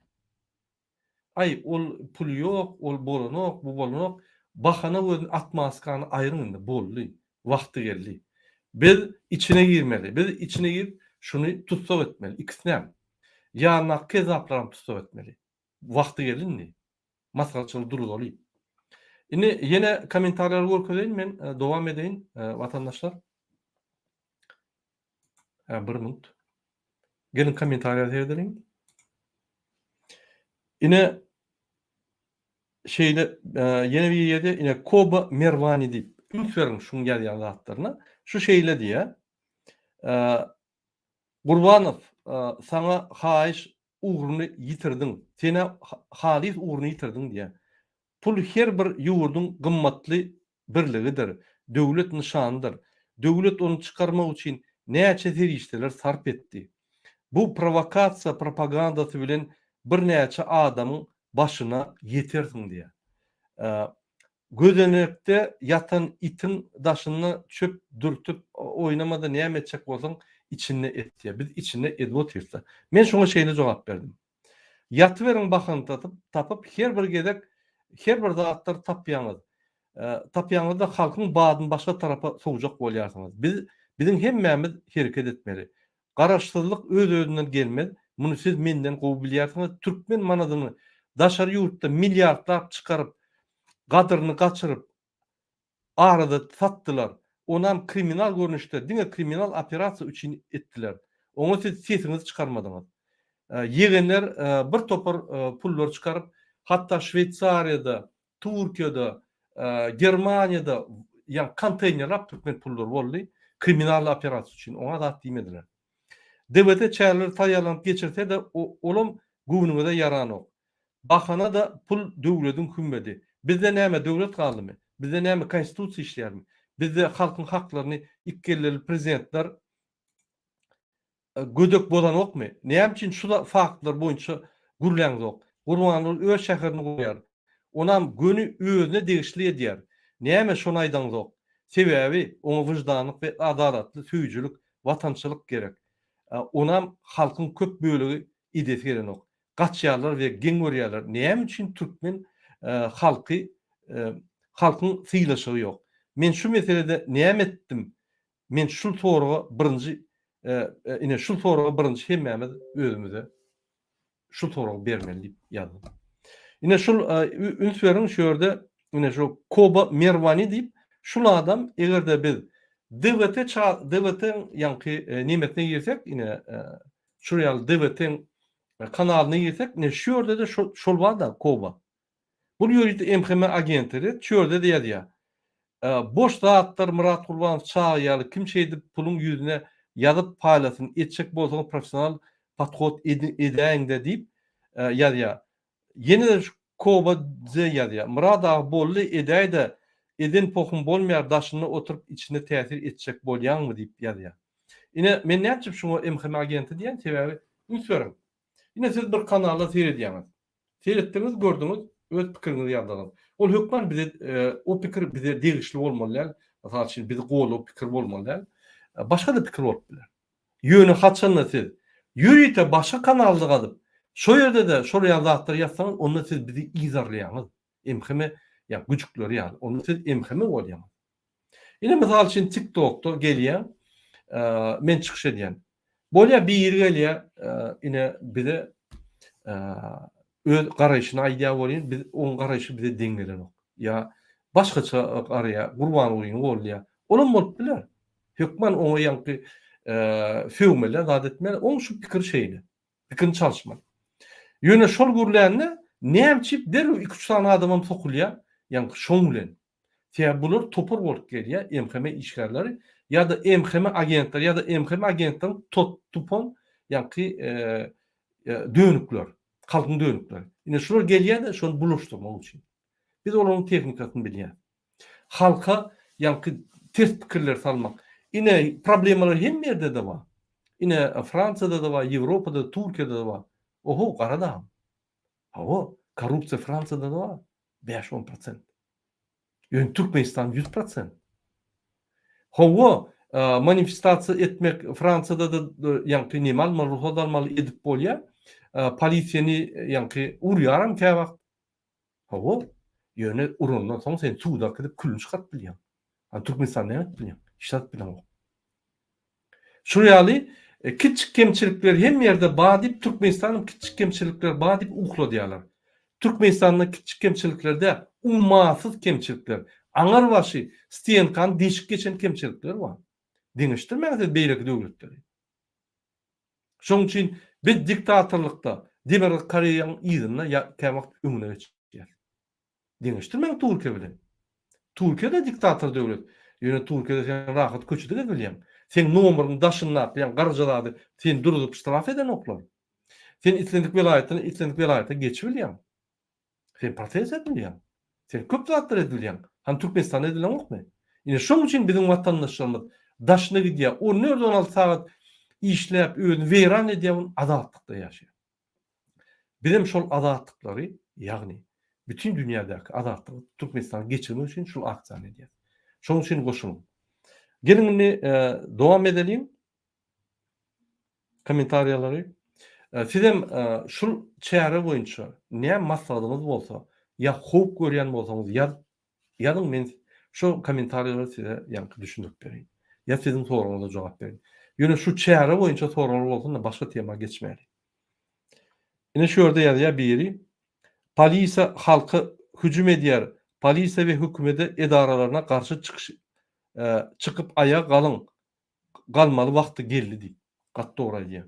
Ay ol pul yok, ol bolanok, bu bolanok. Bahana özün atmaskanı ayrımında bolly. Vakti geldi. Biz içine girmeli. Biz içine girip şunu tutsak etmeli. İkisine. Ya nakke zaplarım tutsak etmeli. Vakti gelindi. Masalçılı duru olayım. Yine komentarları görkezeyim men devam edeyim vatandaşlar. Bir minut. Gelin komentarları seyredelim. Yine yeni bir yerde yine Koba Mervani deyip ülkerin şun gelýän zatlaryna şu şeýle diýe. Gurbanov, sana haýyş uğrunu yitirdiň. Sene halis uğrunu yitirdiň diýe. Pul her bir ýurdun gymmatly birligidir. Döwlet nişanydyr. Döwlet onu çykarmak üçin näçe zerişdeler sarp etdi. Bu provokasiýa propagandasy bilen bir näçe adamyň başyna ýetersiň diýe. Gözenekde yatan itin daşyny çöp dürtüp oynamada näme etjek bolsaň içinde et diye. Biz içinde edip ýerse. Men şoňa şeýle jogap berdim. Ýatyberin bakan tapıp her bir gedek her bir zatlar tapýaňyz. Tapýaňyzda halkyň badyny başga tarapa sowjak bolýarsyňyz. Bizim hemmämiz hereket etmeli. Garaşsyzlyk öz-özünden gelmez. Muny siz menden gowy bilýärsiňiz. Türkmen manadyny daşary ýurtda milliardlar çykaryp gadyryny gaçyryp arada satdylar. Onam kriminal görnüşde, diňe kriminal operasiýa üçin etdiler. Oňa siz sesinizi çykarmadyňyz. Ýegenler bir topar pullar çykaryp, hatta Şweýçariýada, Türkiýede, Germaniýada ýa konteynerler türkmen pullar boldy. Kriminal operasiýa üçin oňa da diýmediler. Devlete çärler taýýarlanyp geçirse de olam güwünüňe de yaranok. Bahana da pul döwletiň hümmeti. Bizde näme döwlet galdymy? Bizde näme konstitusiýa işlermi? Bizde halkyň haklaryny ikkeleli prezidentler gödök bolan okmy? Näme üçin şu faktlar boýunça gurulýan yok? Gurbanlyk öz şäherini goýar. Onam gönü özüne degişli edýär. Näme şonu aýdan yok? Sebäbi oňa wyjdanlyk we adalatly süýjülük, watançylyk gerek. Onam halkyň köp bölegi idesi geren ok. Gaçýarlar we geň görýärler. Näme üçin türkmen halky halkyň syýlaşygy ýok? Men şu meselede näme etdim? Men şu soruga birinji ine şu soruga birinji hemmemiz özümüze şu sorugy bermeli diýip ýazdım. Ine şul ünsüreň şu ýerde ine şu Koba Merwani diýip şul adam egerde biz DWT ýanky nimetine girsek ine şurýal DWT kanalyna girsek ne şu ýerde de şol bar da Koba. Bu ýöride MHM agentleri şu ýerde de ýazýar. Boş zatlar Murat Gurbanov çağıyalı kim şeydi pulun yüzüne yazıp paylaşsın etçek bolsaň profesional patrot edäňde diýip ýazýar. Yeni de Koba ýazýar. Murat ağa bolly edäýde eden pohum bolmaýar daşyny oturup içinde täsir etçek bolýanmy diýip ýazýar. Ine men näçip şunu MHM agenti diýen sebäbi ünsürüm. Ine siz bir kanalda seyredýäňiz. Seyretdiňiz, gördüňiz, öz pikiriňizi ýazdyňyz. Ol hökman bize o pikir bize degişli bolmaly. Mesela şimdi bize goýuly pikir bolmaly. Başga da pikir bolup biler. Ýöne haçanla siz ýürüýte başga kanalda galyp şo ýerde de şol ýazatlar ýazsaňyz onda siz bizi izarlaýaňyz. MHM ýa güçükleri ýa onu siz MHM bolýaňyz. Ine mesela şimdi TikTok'ta gelýär men çykyş edýän. Bolýa bir ýere gelýär ine bize öz garaýyşyny aýdýar bolýan, biz oň garaýyşy bize deňgelen ok. Ya başgaça garaýa, Gurbanowlyň bolýar. Olam bolup biler. Hökman oňa ýanky füýmele, zat etmeli, oň şu pikir şeýle. Pikirin çalşmaly. Ýöne şol gurulýanny näçip derw 2-3 tane adamam sokulýar, ýanky şoň bilen. Täze bular topur bolup gelýär, MHM işgärleri ya da MHM agentler ya da MHM agentleriň tupon ýanky dönükler. Halkyň dönükleri. Ine şular gelýär de şonu buluşturmak üçin. Biz olaryň tehnikasyny bilýär. Halka ýanky ters pikirler salmak. Ine problemalar hem ýerde de bar. Ine Fransada da bar, Ýewropada, Türkiýede de bar. Oho, garadam. Hawa, korrupsiýa Fransada da bar. 5-10%. Ýöne Türkmenistan 100%. Hawa, manifestasiýa etmek Fransada da ýanky nimal, ruhsat almaly edip bolýar. Polisiýany ýanky urýaram kä wagt. Hawa, ýöne urundan soň sen suwda gidip külünç çykat bilýän. Türkmenistan näme bilýän? Şat bilen. Şurýaly kiçik kemçilikler hem ýerde bar diýip Türkmenistanyň kiçik kemçilikler bar diýip ukla diýerler. Türkmenistanyň kiçik kemçiliklerde ummasyz kemçilikler, aňar başy Stenkan deşik geçen kemçilikler bar. Deňişdirmäňiz beýleki döwletleri. Şoň üçin biz diktatorlukda Demokratik Koreýanyň ýygyna kä wagt öňüne geçýär. Deňişdirmäň Türkiýe bilen. Türkiýe de diktator döwlet. Ýöne Türkiýede sen rahat köçüde bilýän. Sen nomeryny daşyny atlayan garjylady, sen durup straf eden oklar. Sen Islendik welaýatyna geçip bilýän. Sen protest edilýän. Sen köp zatlar edilýän. Türkmenistan edilen okmy? Ine şoň üçin biziň watandaşlarymyz daşyna gidýär. O 16 saat işläp özüni weýran edýän adatlykda ýaşaýar. Bizim şol adatlykları, ýagny bütün dünýädäki adatlyk Türkmenistan geçirmek üçin şol aksiýa edýär. Şoň üçin goşulyň. Gelin dowam edelim. Kommentaryalary. Sizem şul çäre boýunça näme maslahatyňyz bolsa, ýa howp görýän bolsaňyz, ýa men şu kommentaryalary size ýanky düşündürip bereyim. Ya sizin soruňyza jogap berin. Ýöne şu çäre boýunça sorular bolsa da başga tema geçmeli. Ine şu ýerde ýazýar biri. Polisiýa halka hüjüm edýär. Polisiýa we hökümete edaralaryna garşy çıkıp aya galmaly wagty geldi diýip gat dogry diýär.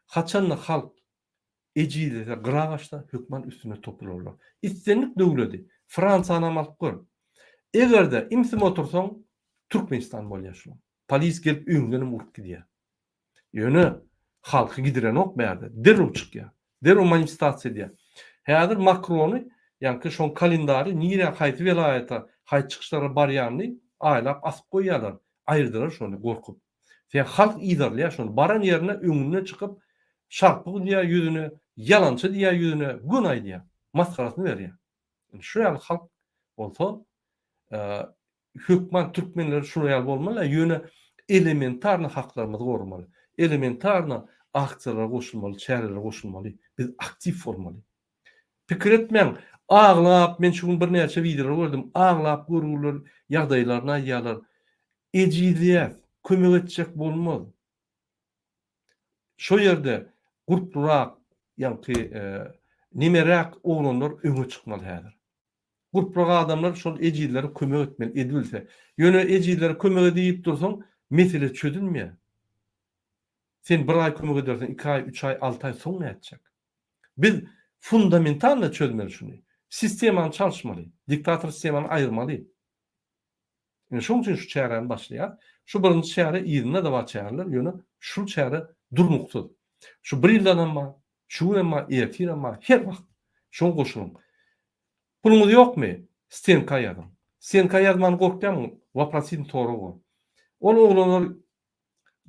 Haçanla halk ejide gıraşda hökman üstüne toplanırlar. İstenlik döwleti Fransany alyp gör. Egerde imsim otursaň Türkmenistan bolýar şu. Polis gelip öňünden urup gidýär. Ýöne halky gidiren ok berde. Derrup çykýar. Derrup manifestasiýa edýär. Häzir Macrony ýanky şoň kalendary nire haýty welaýata haýt çykyşlara barýarny aýlap asyp goýýarlar. Aýyrdylar şonu gorkup. Sen halk idarlaya şonu. Baran yerine öňüne çıkıp şarpyk diýär yüzüne, yalançy diýär yüzüne, günay diýär. Maskarasyny berýär. Şu ýaly halk bolsa, hökman türkmenler şu ýaly bolmaly, ýöne elementarny haklarymyzy gormaly. Elementarny akçylara goşulmaly, çärelere goşulmaly. Biz aktiv bolmaly. Pikir etmeň, aglap, men şu gün bir näçe videolar gördüm. Aglap görürler, ýagdaýlaryny aýýarlar. Ejizliýet, kömek etjek bolmaz. Şo ýerde gurplurak, ýa-ni nimerak oglanlar öňe çykmaly häzir. Gurplurak adamlar şol ejizlere kömek etmeli, edilse. Ýöne ejizlere kömek edip dursaň, mesele çözülmeýär. Sen 1 ay kömek edersen, 2 ay, 3 ay, 6 ay soň näçek? Biz fundamentalny çözmeli şunu. Sistemany çalışmaly. Diktator sistemany aýyrmaly. Şoň üçin şu çären başlaýar. Şu birinji çäre ýerine de bar çäreler, ýöne şu çäre durmuksyz. Şu 1 ýyldan ama, şu gün ama, ertir ama, her wagt şoň goşulyň. Pulumuz ýokmy? Stenka ýazam. Stenka ýazmany gorkdam, waprosin torugy. Onu oglanlar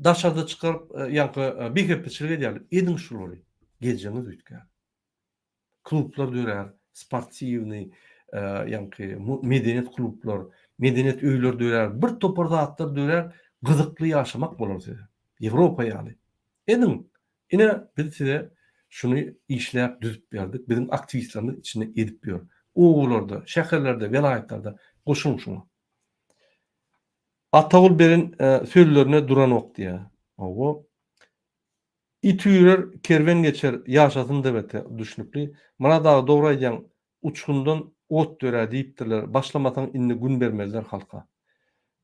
daşarda çıkarıp ýa-ni bihepçilik edýärler. Edin şulary. Geljeňiz ütkä. Klublar dörer, sportivny, ýa-ni medeniýet klublar, medeniýet öýleri dörer, bir topar zatlar dörer, gyzykly ýaşamak bolar size. Ýewropa ýaly. Edin. Ine biz size şunu işläp düzüp berdik. Bizim aktivistlerimiz içinde edip ber. Ogullarda, şäherlerde, welaýatlarda goşuň şuňa. Atagul berin sözlerine duran ok diýär. Ogo it ýürer, kerwen geçer, ýaşasyn debete düşnükli. Mana da dogry aýdýan uçgundan ot dörer diýipdirler. Başlamadan indi gün bermezler halka.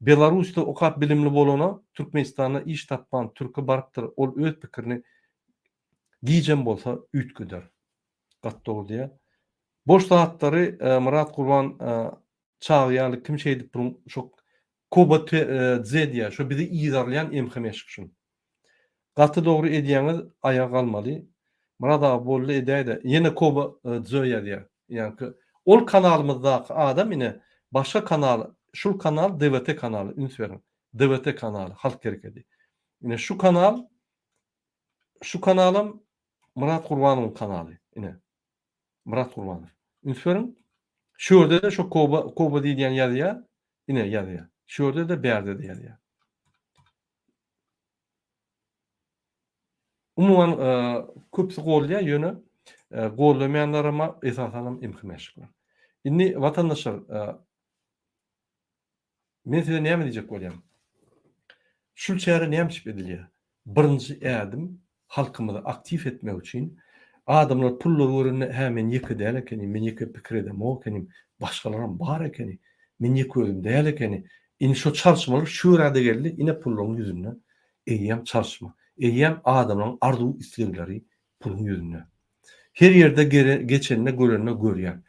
Belarusda okap bilimli bolana Türkmenistana iş tapman türkü barıpdyr. Ol öz pikirini giýjem bolsa ütgüder. Gatda diýär. Boş saatlary Murat Gurban çağıyaly kim şey edip durun şok Kobat Zediya şu bizi iýdarlayan emhemeşik şun. Gatda dogry edýäňiz aya galmaly. Murat abi bolly edýär-de ýene Koba Zoya diýär. Ýani ol kanalymyzdaky adam ine başga kanal, şu kanal DVT kanaly, ünsverin. DVT kanaly, Halk Hareketi. Ine şu kanalym Murat Gurbanowyň kanaly ine. Murat Gurbanow. Ünsverin. Şu ýerde de şu Koba diýen ýazýar, ine ýazýar. Şu ýerde de berde de ýazýar. Umuman köpsi golya ýöne gollamayanlarama esasanam imkimeşikler. Indi vatandaşlar men size näme diýjek bolýam? Şu çäre näme edilýär? Birinji ädim halkymyzy aktiv etmek üçin adamlar pullar görünne hemen ýeki däl ekeni, men ýeki pikir edem okeny, başgalaram bar ekeni, men ýeki özüm däl ekeni. Indi şu çalışmalar şu ýerde geldi, ine pullaryň ýüzüne eýýäm çalışma. Eýýäm adamlaryň arzuw islegleri puluň ýüzüne. Her ýerde geçenine görenne görýär.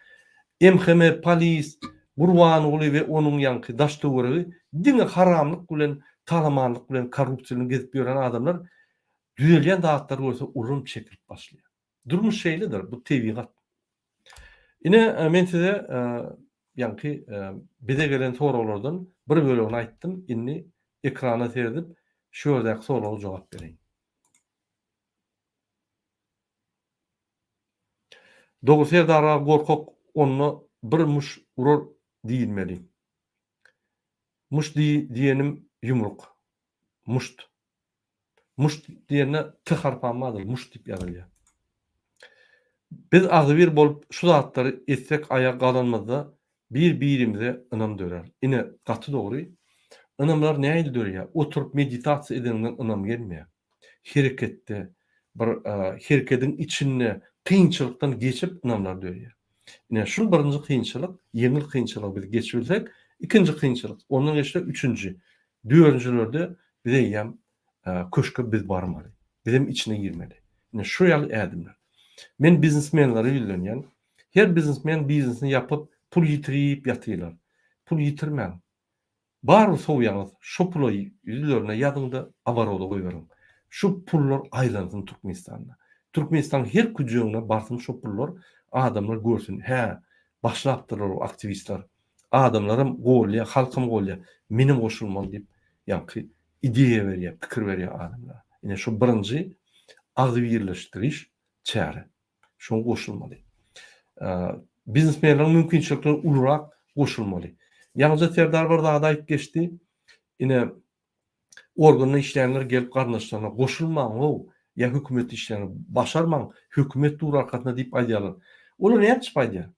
MHM polis Gurbanoğlu ve onun yankı daşdöwregi diňe haramlyk bilen, talamanlyk bilen, korrupsiýany gezip ýören adamlar düzelýän dağıtlar bolsa urun çekip başlaýar. Durmuş şeýledir bu tebigat. Ine men size yankı bize gelen soralardan bir bölümini aýtdym. Indi ekrana seredip şu ýerdäki soralara jogap bereýin. Dogu serdara gorkok onu bir muş urur diýilmeli. Muş diýenim yumruk. Muşt. Muşt diýene t harpanmadyr. Muşt diýip ýazylýar. Biz agzybir bolup şu zatlary etsek aýa galanmazda bir-birimize ynam dörer. Ine gaty dogry. Ynamlar näýdi dörýär? Oturup meditasiýa edenden ynam gelmeýär. Hereketde bir hereketiň içinde kynçylykdan geçip ynamlar dörýär. Ine şu birinji kynçylyk, ýeňil kynçylyk biz geçirsek, ikinji kynçylyk, ondan geçse üçüncü, dördüncülerde bize ýam köşke biz barmaly. Bizim içine girmeli. Ine şu ýaly ädimler. Men biznesmenlere ýüzlenýän, her biznesmen biznesini yapıp pul ýitirip ýatylar. Pul ýitirmän. Bar soýaňyz, şu puly ýüzlerine ýadyňda abaroda goýberem. Şu pullar aýlansyn Türkmenistanda. Türkmenistan her küçüğüne barsın şu pullar adamlar görsün. He, başlapdylar o aktivistler. Adamlarym golya, halkym golya, menim goşulmaly diýip ýa-ni ideýa berýär, pikir berýär adamlar. Ine şu birinji agzy birleşdiriş çäre. Şoň goşulmaly. Biznesmenler mümkinçilikleri ulurak goşulmaly. Ýalňyja Serdar bir zada aýyp geçdi. Ine organda işleyenler gelip kardeşlerine koşulman o ya hükümet işlerini başarman hükümet dur arkasında deyip ayyalar. Onu ne yapıp ayyar?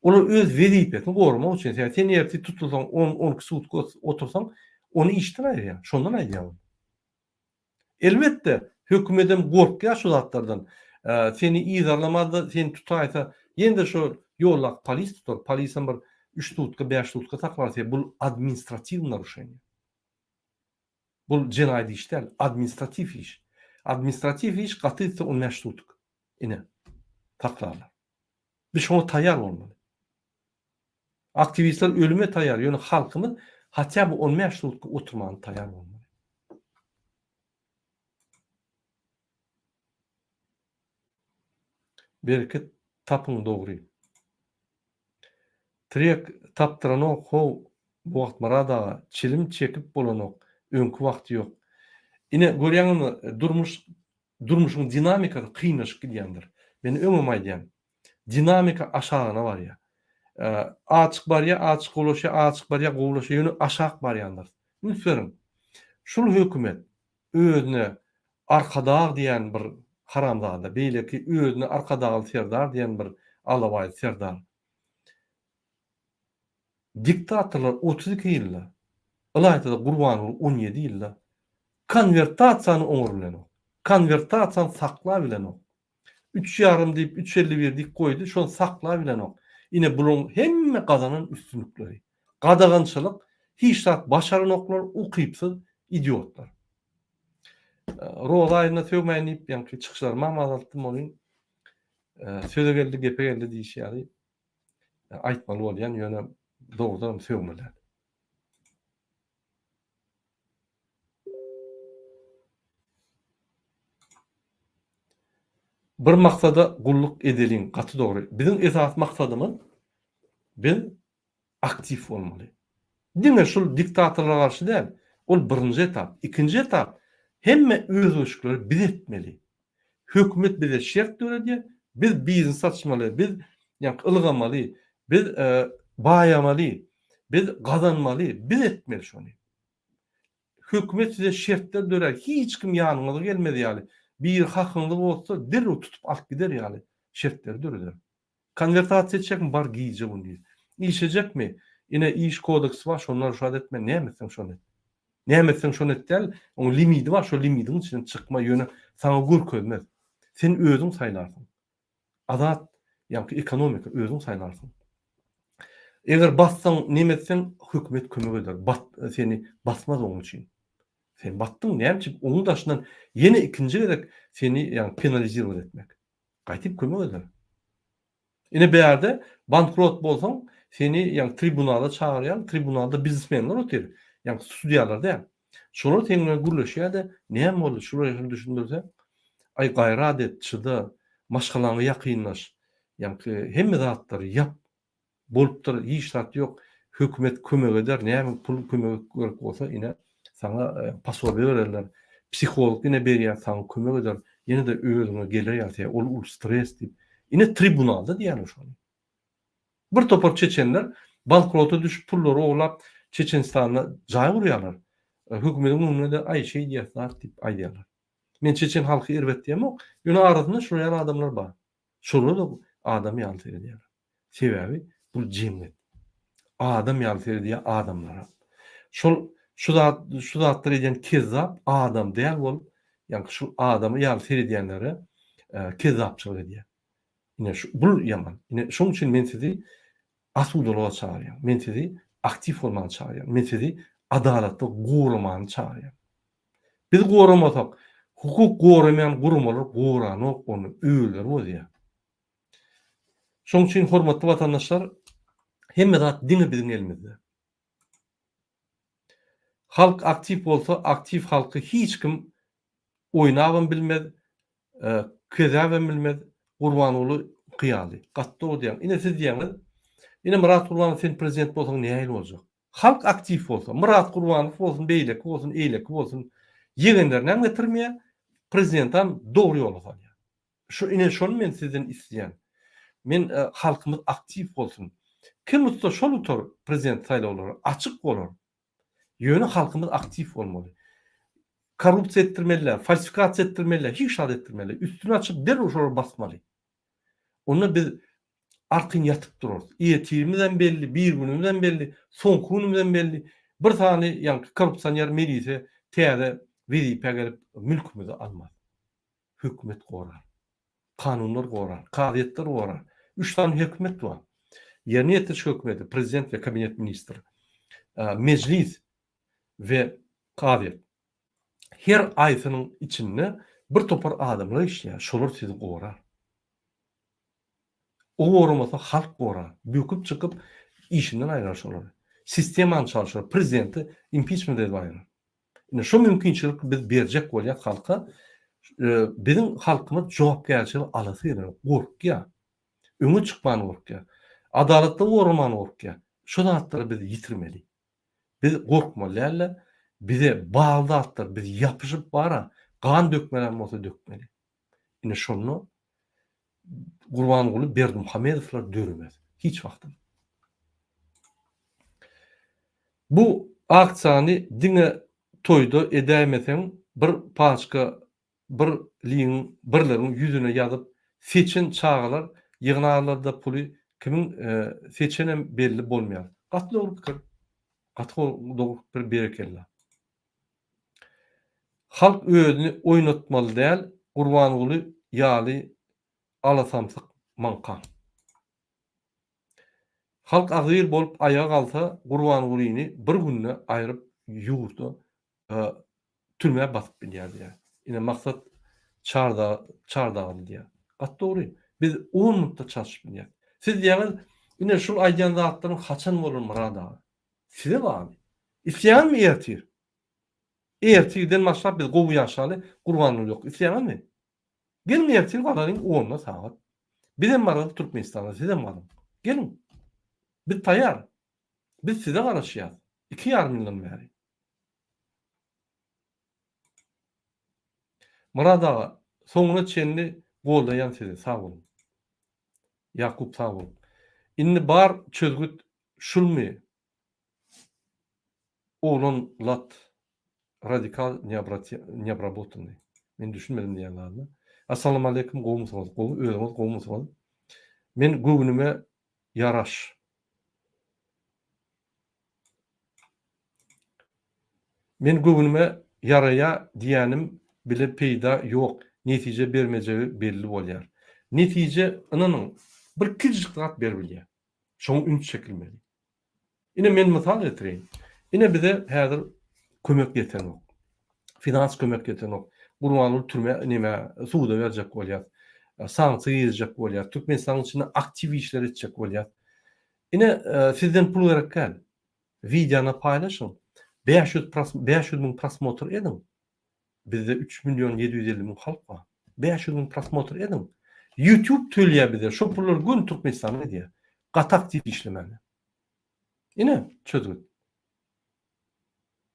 Onu öz vazifetini koruma için. Yani sen yerti tutulsan 10 kişi otursan onu işten ayır ya. Şondan ayyar. Elbette hükümetin korkuya şu zatlardan. Seni izarlamada seni tutaysa yine şu yollak polis tutar. Polisin bir 3 tutka 5 tutka taklarsa bu administrativ naruşenye. Bu cinayet iş değil, administratif iş. Administratif iş katıysa onu meşrutluk. Yine taklarlar. Bir şuna tayar olmalı. Aktivistler ölüme tayar. Yani halkımız hatta bu on meşrutluk oturmanın tayar olmalı. Bereket tapın doğru. Trek taptıranok ho bu vakt marada çilim çekip bolanok. Önkü vakti yok. Ine görýäňiz durmuşyň dinamikasy kıynaşyk gidýändir. Meni öňüm aýdýan. Dinamika aşağına var ya. Açyk bar ya, açyk golaşa, açyk bar ya, golaşa ýöne aşağı barýandyr. Müferim. Şol hökümet özüne arkadaq diýen bir haramzada, beýleki özüne arkadagy Serdar diýen bir alabaý Serdar. Diktatorlar 32 ýylda, Ilaytyda Gurbanoğlu 17 ýylda konvertasiýany oňurlanan. Konvertasiýany saklap bilen o. 3,5 diýip 3,51 diýip goýdy, şonu saklap bilen o. Ine bulan hemme gazanan üstünlükleri. Gadagançylyk, hiç zat başaranoklar, ukypsyz idiotlar. Roza aýyna söwmeýänip, ýa-ni çykyşlarymı azaltdym onuň. Söze geldi, gepe geldi diýişýär. Aýtmaly bolýan ýöne dogrudan söwmeler. Bir maksada gulluk edeliň, gaty dogry. Bizim esas maksadymyz biz aktif bolmaly. Diňe şol diktatorlara garşy däl, ol birinji etap. Ikinji etap hemme öz öşükleri biz etmeli. Hökümet bize şert döredýär, biz biznes açmaly, biz ýa-ni ılgamaly, biz baýamaly, biz gazanmaly, biz etmeli şonu. Hökümet size şertler dörer, hiç kim ýanyňyza gelmedi ýaly. Bir hakyňyz bolsa derre tutup alyp gider ýaly. Şertler dörer. Konvertasiýa etjekmi bar giýje bunu diýer. İşejekmi? Ine iş kodeksi var, şonlar şuat etme. Nämeseň şonu et. Nämeseň şonu et däl, oň limiti var, şo limitiň içinden çykma ýöne saňa gürkezmez. Sen özüň saýlarsyň. Adat, ýa-ni ekonomika özüň saýlarsyň. Eger bassaň, nämeseň hökümet kömek eder. Seni basmaz oň üçin. Sen battyň, näme oňun daşyndan ýene ikinji gerek seni ýa-ni penalizirowat etmek. Gaýtyp kömek eder. Ine bäýerde bankrot bolsaň, seni ýa-ni tribunala çağırýan, tribunalda biznesmenler otur. Ýa-ni studiýalar däl. Şolar teňne gürleşýär-de, näme boldy? Şuraya düşündirse, ay gaýrat et, çyda, maşgalaňy ýakynlaş. Ýa-ni hemme zatlary ýap. Bolupdyr, hiç zat ýok. Hökümet kömek eder, näme pul kömek gerek bolsa ine sana pasobi bererler. Psikolog ine berýär, sana kömek eder. Ýene de özüňe gelir ýa-ni ol stres diýip. Ine tribunalda diýär şonu. Bir topar çeçenler bankrota düşüp pullary oglap Çeçenistana jaý gurýarlar. Hökümetiň önünde de ay şey diýär diýip aýdýarlar. Men Çeçen halky erwet diýemok. Ýöne arasynda şuraya adamlar bar. Şolar da adam ýaltyr diýär. Sebäbi bu jemgyýet. Adam ýaltyr diýär adamlara. Şu zatlar edýän kezzap adam däl bol. Ýa-ni şu adamy ýaltyr edýänlere kezzapçylyk edýär. Ine bu ýaman. Ine şoň üçin men sizi asudalyga çağırýan. Men sizi aktif bolmagy çağırýan. Men sizi adalatda gorumany çağırýan. Biz goramasak, hukuk goramayan gurumlar goranok onu öýler bolýar. Şoň üçin hormatly watandaşlar, hemme zat diňe biziň elimizde. Halk aktif bolsa, aktif halky hiç kim oýnabam bilmez, kezäbem bilmez. Gurbanoğlu kıyalı. Gatda o diýen. Ine siz diýeniz, ine Murat Gurbanow sen prezident bolsaň näme boljak? halk aktif olsa, Murat Gurbanov olsun, Beylek olsun, Eylek olsun, yegenlerden getirmeye prezidentten doğru yol alıyor. Şunu men sizden isteyen. Men halkımız aktif olsun. Kim usta şol utor prezident saylawalar açık olur. Yönü halkımız aktif olmalı. Korrupsiya ettirmeliler, falsifikasiya ettirmeliler, hiç şart ettirmeliler. Üstünü açıp derhal şolara basmalı. Onu biz arkın yatıp dururuz. İyetiğimizden belli, bir günümüzden belli, son günümüzden belli. Bir tane yani korrupsiyoner melise teyade veripe gelip mülkümüzü almaz. Hükümet korar. Kanunlar korar. Kadiyetler korar. 3 tane hükümet var. Yerine yetiriş hükümeti, prezident ve kabinet ministri, meclis ve kadiyet. Her ayetinin içinde bir topar adamlar işleyen, şolur sizi korar. O korumasa halk korar. Büküp çıkıp işinden ayırar olur. Sisteman çalışır. Prezidenti impeachment edip ayırar. Yani şu mümkünçilik biz berjek bolýar halka. Bizim halkymyz jogapkärçiligi alasy ýere gorkýar. Öňe çykmany gorkýar. Adalatly gormany gorkýar. Şu zatlary biz ýitirmeli. Biz gorkmaly. Bize bağlı atlar, biz yapışıp bara, kan dökmelen bolsa dökmeli. Ine şonu Gurbanguly Berdimuhamedowlar dörmez. Hiç wagtym. Bu akçany diňe toýda edämeseň bir paçka birleriň ýüzüne ýazyp seçen çağalar ýygnarlarda puly kimin seçenem belli bolmaýar. Gatly dogry pikir. Gatly dogry bir berekella. Halk özüni oynatmaly däl, Gurbanguly ýaly alasamsyk manka. Halk agyr bolup ayağa kalsa Gurbangulyny bir günne aýryp ýurtda türmeye basyp bilýär. Ine maksat çardagy diýär. Gat dogry. Biz 10 minutda çalışyp bilýär. Siz diýäňiz, ine şol aýdýan zatlaryň haçan bolar Murada? Size bamy. Isýanmy ýertir? Ertirden maşlap biz gowy ýaşaly Gurbanguly ýok. Isýanmy? Gelin ertir galaryň 10-na saat. Bizem barada Türkmenistanda, sizem barada. Gelin. Biz taýýar. Biz size garaşýar. 2,5 milyon bäri. Murada soňuna çenli goldaýan size sag bolun. Yakup sag bolun. Inni bar çözgüt şulmy? Oğlun lat radikal neobrabotanny. Men düşünmedim diýenlerni. Assalamu aleykum gowmuşyňyz, özüňiz gowmuşyňyz. Men göwnüme yaraş. Men göwnüme yaraya diýenim bile peýda ýok. Netije bermejegi belli bolýar. Netije ynanyň bir kiçik zat berbilýär. Şoň ün çekilmeli. Ine men mysal getireyim. Ine bize häzir kömek ýeten, finans kömek ýeten, Gurbanguly türme nime suwda berjek bolýar. Sanksiýa ýerjek bolýar. Türkmenistanyň içinde aktiv işler etjek bolýar. Ine sizden pul gerek gel. Videony paýlaşyň. 500 bin prosmotr edin. Bizde 3 milyon 750 bin halk var. 500 bin prosmotr edin. YouTube tölýär bize. Şo pullar gün Türkmenistanyň diýär. Gat aktiv işlemeli. Ine çözgün.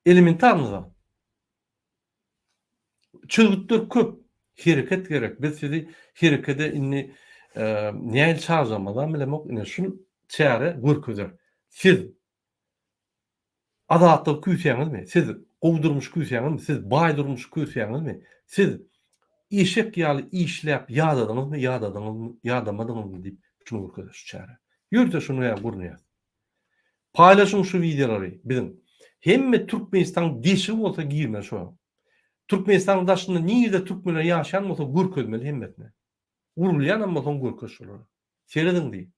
Elementarny. Çözgütler köp. Hereket gerek. Biz sizi herekede inni näil çağırmadan bilemek ine şu çäre görkezler. Siz adatly küýsäňizmi? Siz gowdurmuş küýsäňizmi? Siz baýdurmuş küýsäňizmi? Siz işek ýaly işläp ýadadyňyzmy, ýadamadyňyzmy diýip şunu görkezler şu çäre. Ýürde şunu ýa gurnaýar. Paýlaşyň şu videolary bizim. Hemme Türkmenistan deşi bolsa girme şu. Türkmenistan daşynda nirde türkmenler ýaşaýan bolsa görkezmeli hemmetine. Urulýan amma soň görkezşolar. Seredin diýip.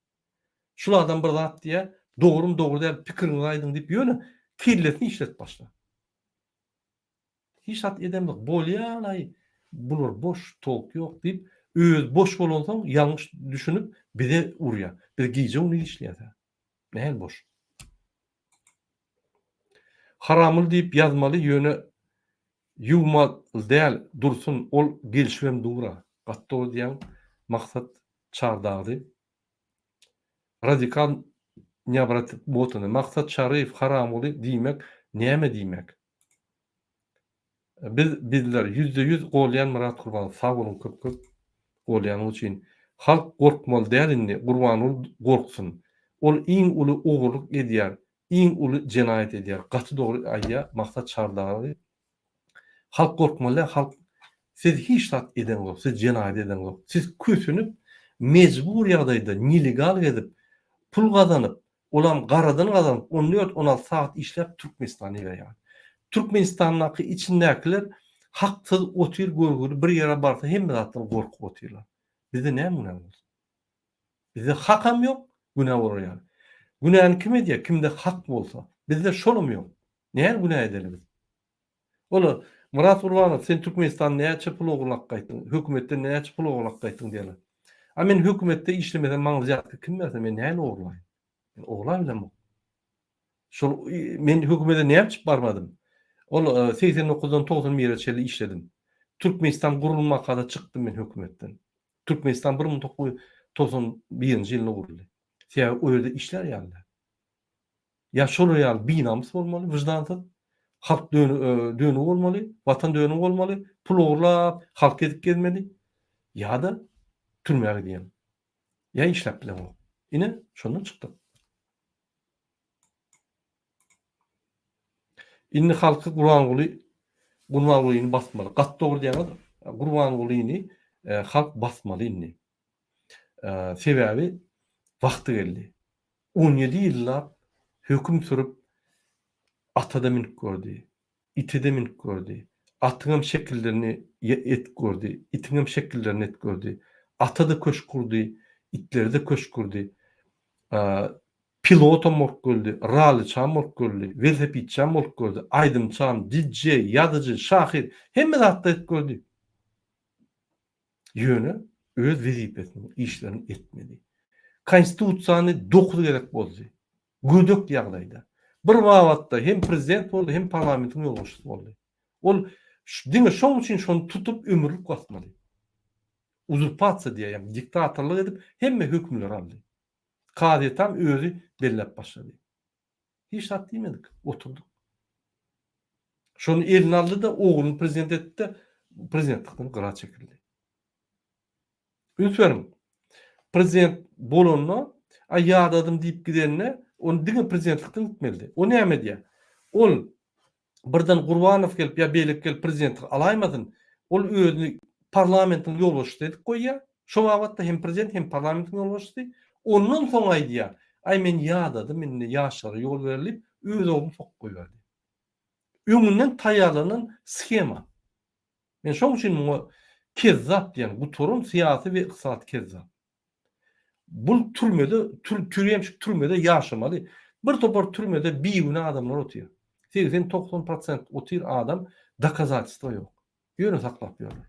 Şulardan bir zat diýe, dogrum dogry däl pikiriňi aýdyň diýip ýöne kirletini işlet başla. Hiç hat edemlik bolýar, bular boş, tok ýok diýip öz boş bolansaň ýalňyş düşünüp bize urýar. Bir giýje onu işleýär. Nähel boş. Haramyl diýip ýazmaly ýöne ýuwmal däl dursun ol gelşmem dura. Gatda diýen maksat çardagy radikal Nebrat botany maksat şaryf haram boly diýmek näme diýmek? Bizler %100 golyan Murat Gurban sag bolun köp golyan üçin halk gorkmaly dälini Gurban gorksun. Ol iň uly ogurluk edýär, iň uly jenaýat edýär. Gaty dogry aýya maksat şardagy. Halk gorkmaly, halk siz hiç tat eden yok, siz jenaýat eden yok. Siz kösünüp mecbur ýagdaýda nelegal gezip pul gazanyp, olam garadan gazanyp 14-16 saat işläp Türkmenistana ýerýär. Türkmenistanyňky içindekiler haksız otyr görgüli bir ýere barsa hemme zatdan gorkup otyrlar. Bizde näme günahymyz? Bizde hakam ýok, günah bolar ýaly. Günahny kim edýär? Kimde hak bolsa. Bizde şolum ýok. Näme günah edelim? Ola Murat Gurbanov sen Türkmenistanda näçe pul ogurlak gaýtdyň? Hökümetden näçe pul ogurlak gaýtdyň diýerler. A men hökümetde işlemeden maňzy ýatky kim berse men näme ogurlaýyn? Men ogurlaýmam. Şol men hökümete näme çyp barmadym? Ol 89-dan 91-e çeli işledim. Türkmenistan gurulmakada çykdym men hökümetden. Türkmenistan 1991-nji ýylda guruldy. Sebäbi o ýerde işler ýaly. Ya şol ýaly binamyz bolmaly, wyjdansyz. Halk dönü bolmaly, watan dönü bolmaly, pul ogurlap, halk edip gelmeli. Ýa-da türmäge diýen. Ya işläp bilen o. Ine şondan çykdy. Inni halky Gurbangulyny basmaly. Gat dogry diýen Gurbangulyny halk basmaly inni. Sebäbi wagty geldi. 17 ýyllap höküm sürüp atada minip gördü, itede minip gördü, atıňam şekillerini et gördü, itiňam şekillerini et gördü, atada köş kurdy, itleri köş kurdy, pilotam bolup geldi, ralyçam bolup geldi, velosipedçam bolup geldi, aýdymçam, DJ, ýazyjy, şahir, hemme zatda et gördü. Ýöne öz wezipesini, işlerini etmedi. Konstitusiýany dokudy gerek boldy. Gödök ýagdaýda. Bir wagtda hem prezident boldy, hem parlamentiň ýolbaşçysy boldy. Ol diňe şoň üçin şonu tutup ömürlük gasmaly. Uzurpasiýa diýýär, diktatorlyk edip hemme hökümler aldy. Kadetam özü belläp başlady. Hiç tat diýmedik, oturduk. Şonu eline aldy da oğlunu prezident etdi de prezidentlikden gyra çekildi. Ünsürim. Prezident bolonma aýadadım diýip gidenine onu diňe prezidentlikden gitmeli. O näme diýär? Ol birden Gurbanow gelip ya beýlik gelip prezidentlik alaýmadyn. Ol özüni parlamentiň ýolbaşçysy edip goýýar. Şo wagtda hem prezident hem parlamentiň ýolbaşçysy. Ondan soň aýdýar. Ay men ýadadym, menne ýaşlara ýol berilip öz oğluny sok goýberdi. Öňünden taýýarlanan skema. Men şoň üçin bu kezzap diýen bu torun siyasi ve iqtisadi kezzap. Bu türmede yaşamalı. Bir topar türmede bir güne adamlar otuyor. 80-90% otuyor adam dokazatçısı yok. Yönü saklap diyorlar.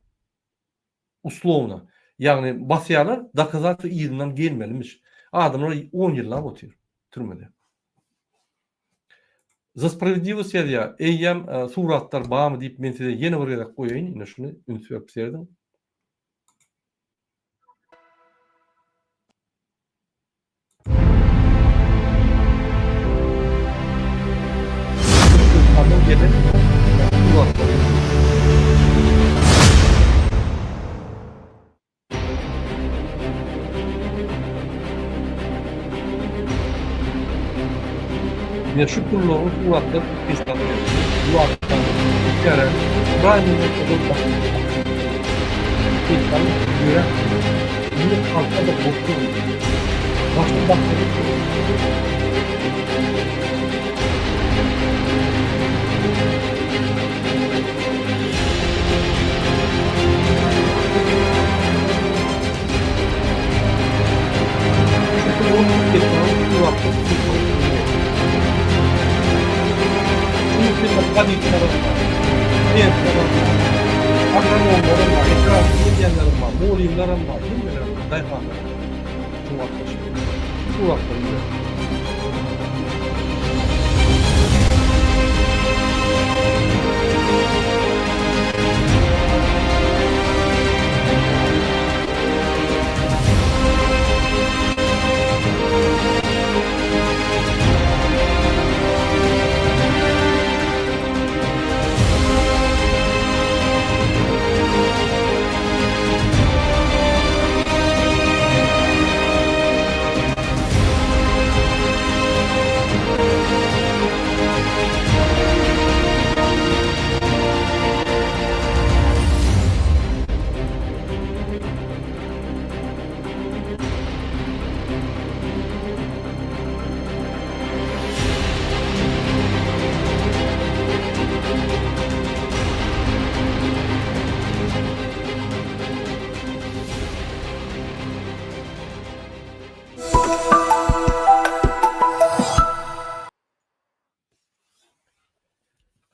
Uslovuna. Yani basyalar dokazatçı iyilinden gelmelimiş. Adamlar 10 yıllar otuyor türmede. За справедливость ya eyyem suratlar bağımı deyip ben size yeni bir yere koyayım. Yine şunu ünsüp serdim. Gelin. Yine şu kulların suratları İslam'da bu aktan bir kere rahimine kadar İslam'ın göre yine halka da boktur. Başka bakları Hadi tarafına. Diğer tarafına. Akramonlarım var, etrafında diyenlerim var, Moğolimlerim var, bilmiyorum, dayıfanlar. Şu vakti. Şu vakti.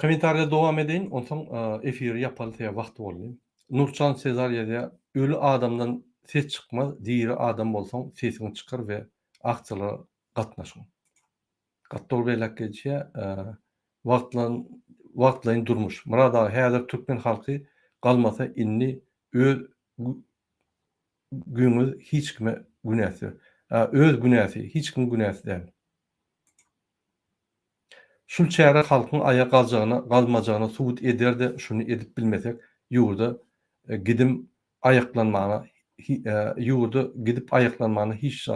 Komentarya dowam edeyin. Onsoň efiri ýapaly diýe wagt boldy. Nurçan Sezarýa ölü adamdan ses çykmaz, diýri adam bolsaň sesiň çykar we akçylara gatnaşyň. Gatdol belekçe wagtlaryň durmuş. Murada häzir türkmen halky galmasa inni öz güňü hiç kime günäsi. Öz günäsi, hiç kim günäsi däl. Şul çäre halkyň aya galmajagyna subut eder-de şunu edip bilmesek, ýurda gidim ayaklanmagyna ýurda gidip ayaklanmagyna hiç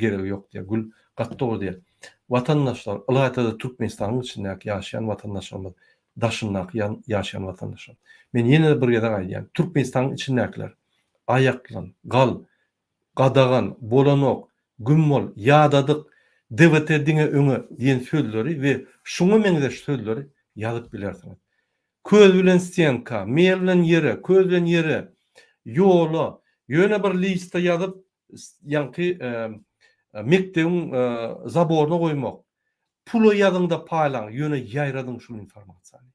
geregi ýok diýär. Gül gatdol diýär. Vatandaşlar, Ilaýatyda Türkmenistanyň içinde yaşayan vatandaşlarymyz, daşynnak yaşayan vatandaşlar. Men ýene bir gede aýdýan, Türkmenistanyň içindekiler ayaklan, gal, gadagan, bolanok, gümmol, ýadadyk, DVT diňe öňe diýen sözleri we şuňa meňzeş sözleri ýazyp bilersiňiz. Köz bilen stenka, mel bilen ýere, köz bilen ýere, ýola, ýöne bir lista ýazyp, ýanky mekdebiň zaboryna goýmak. Pulo ýazynda paýlaň, ýöne ýaýradyň şu informasiýany.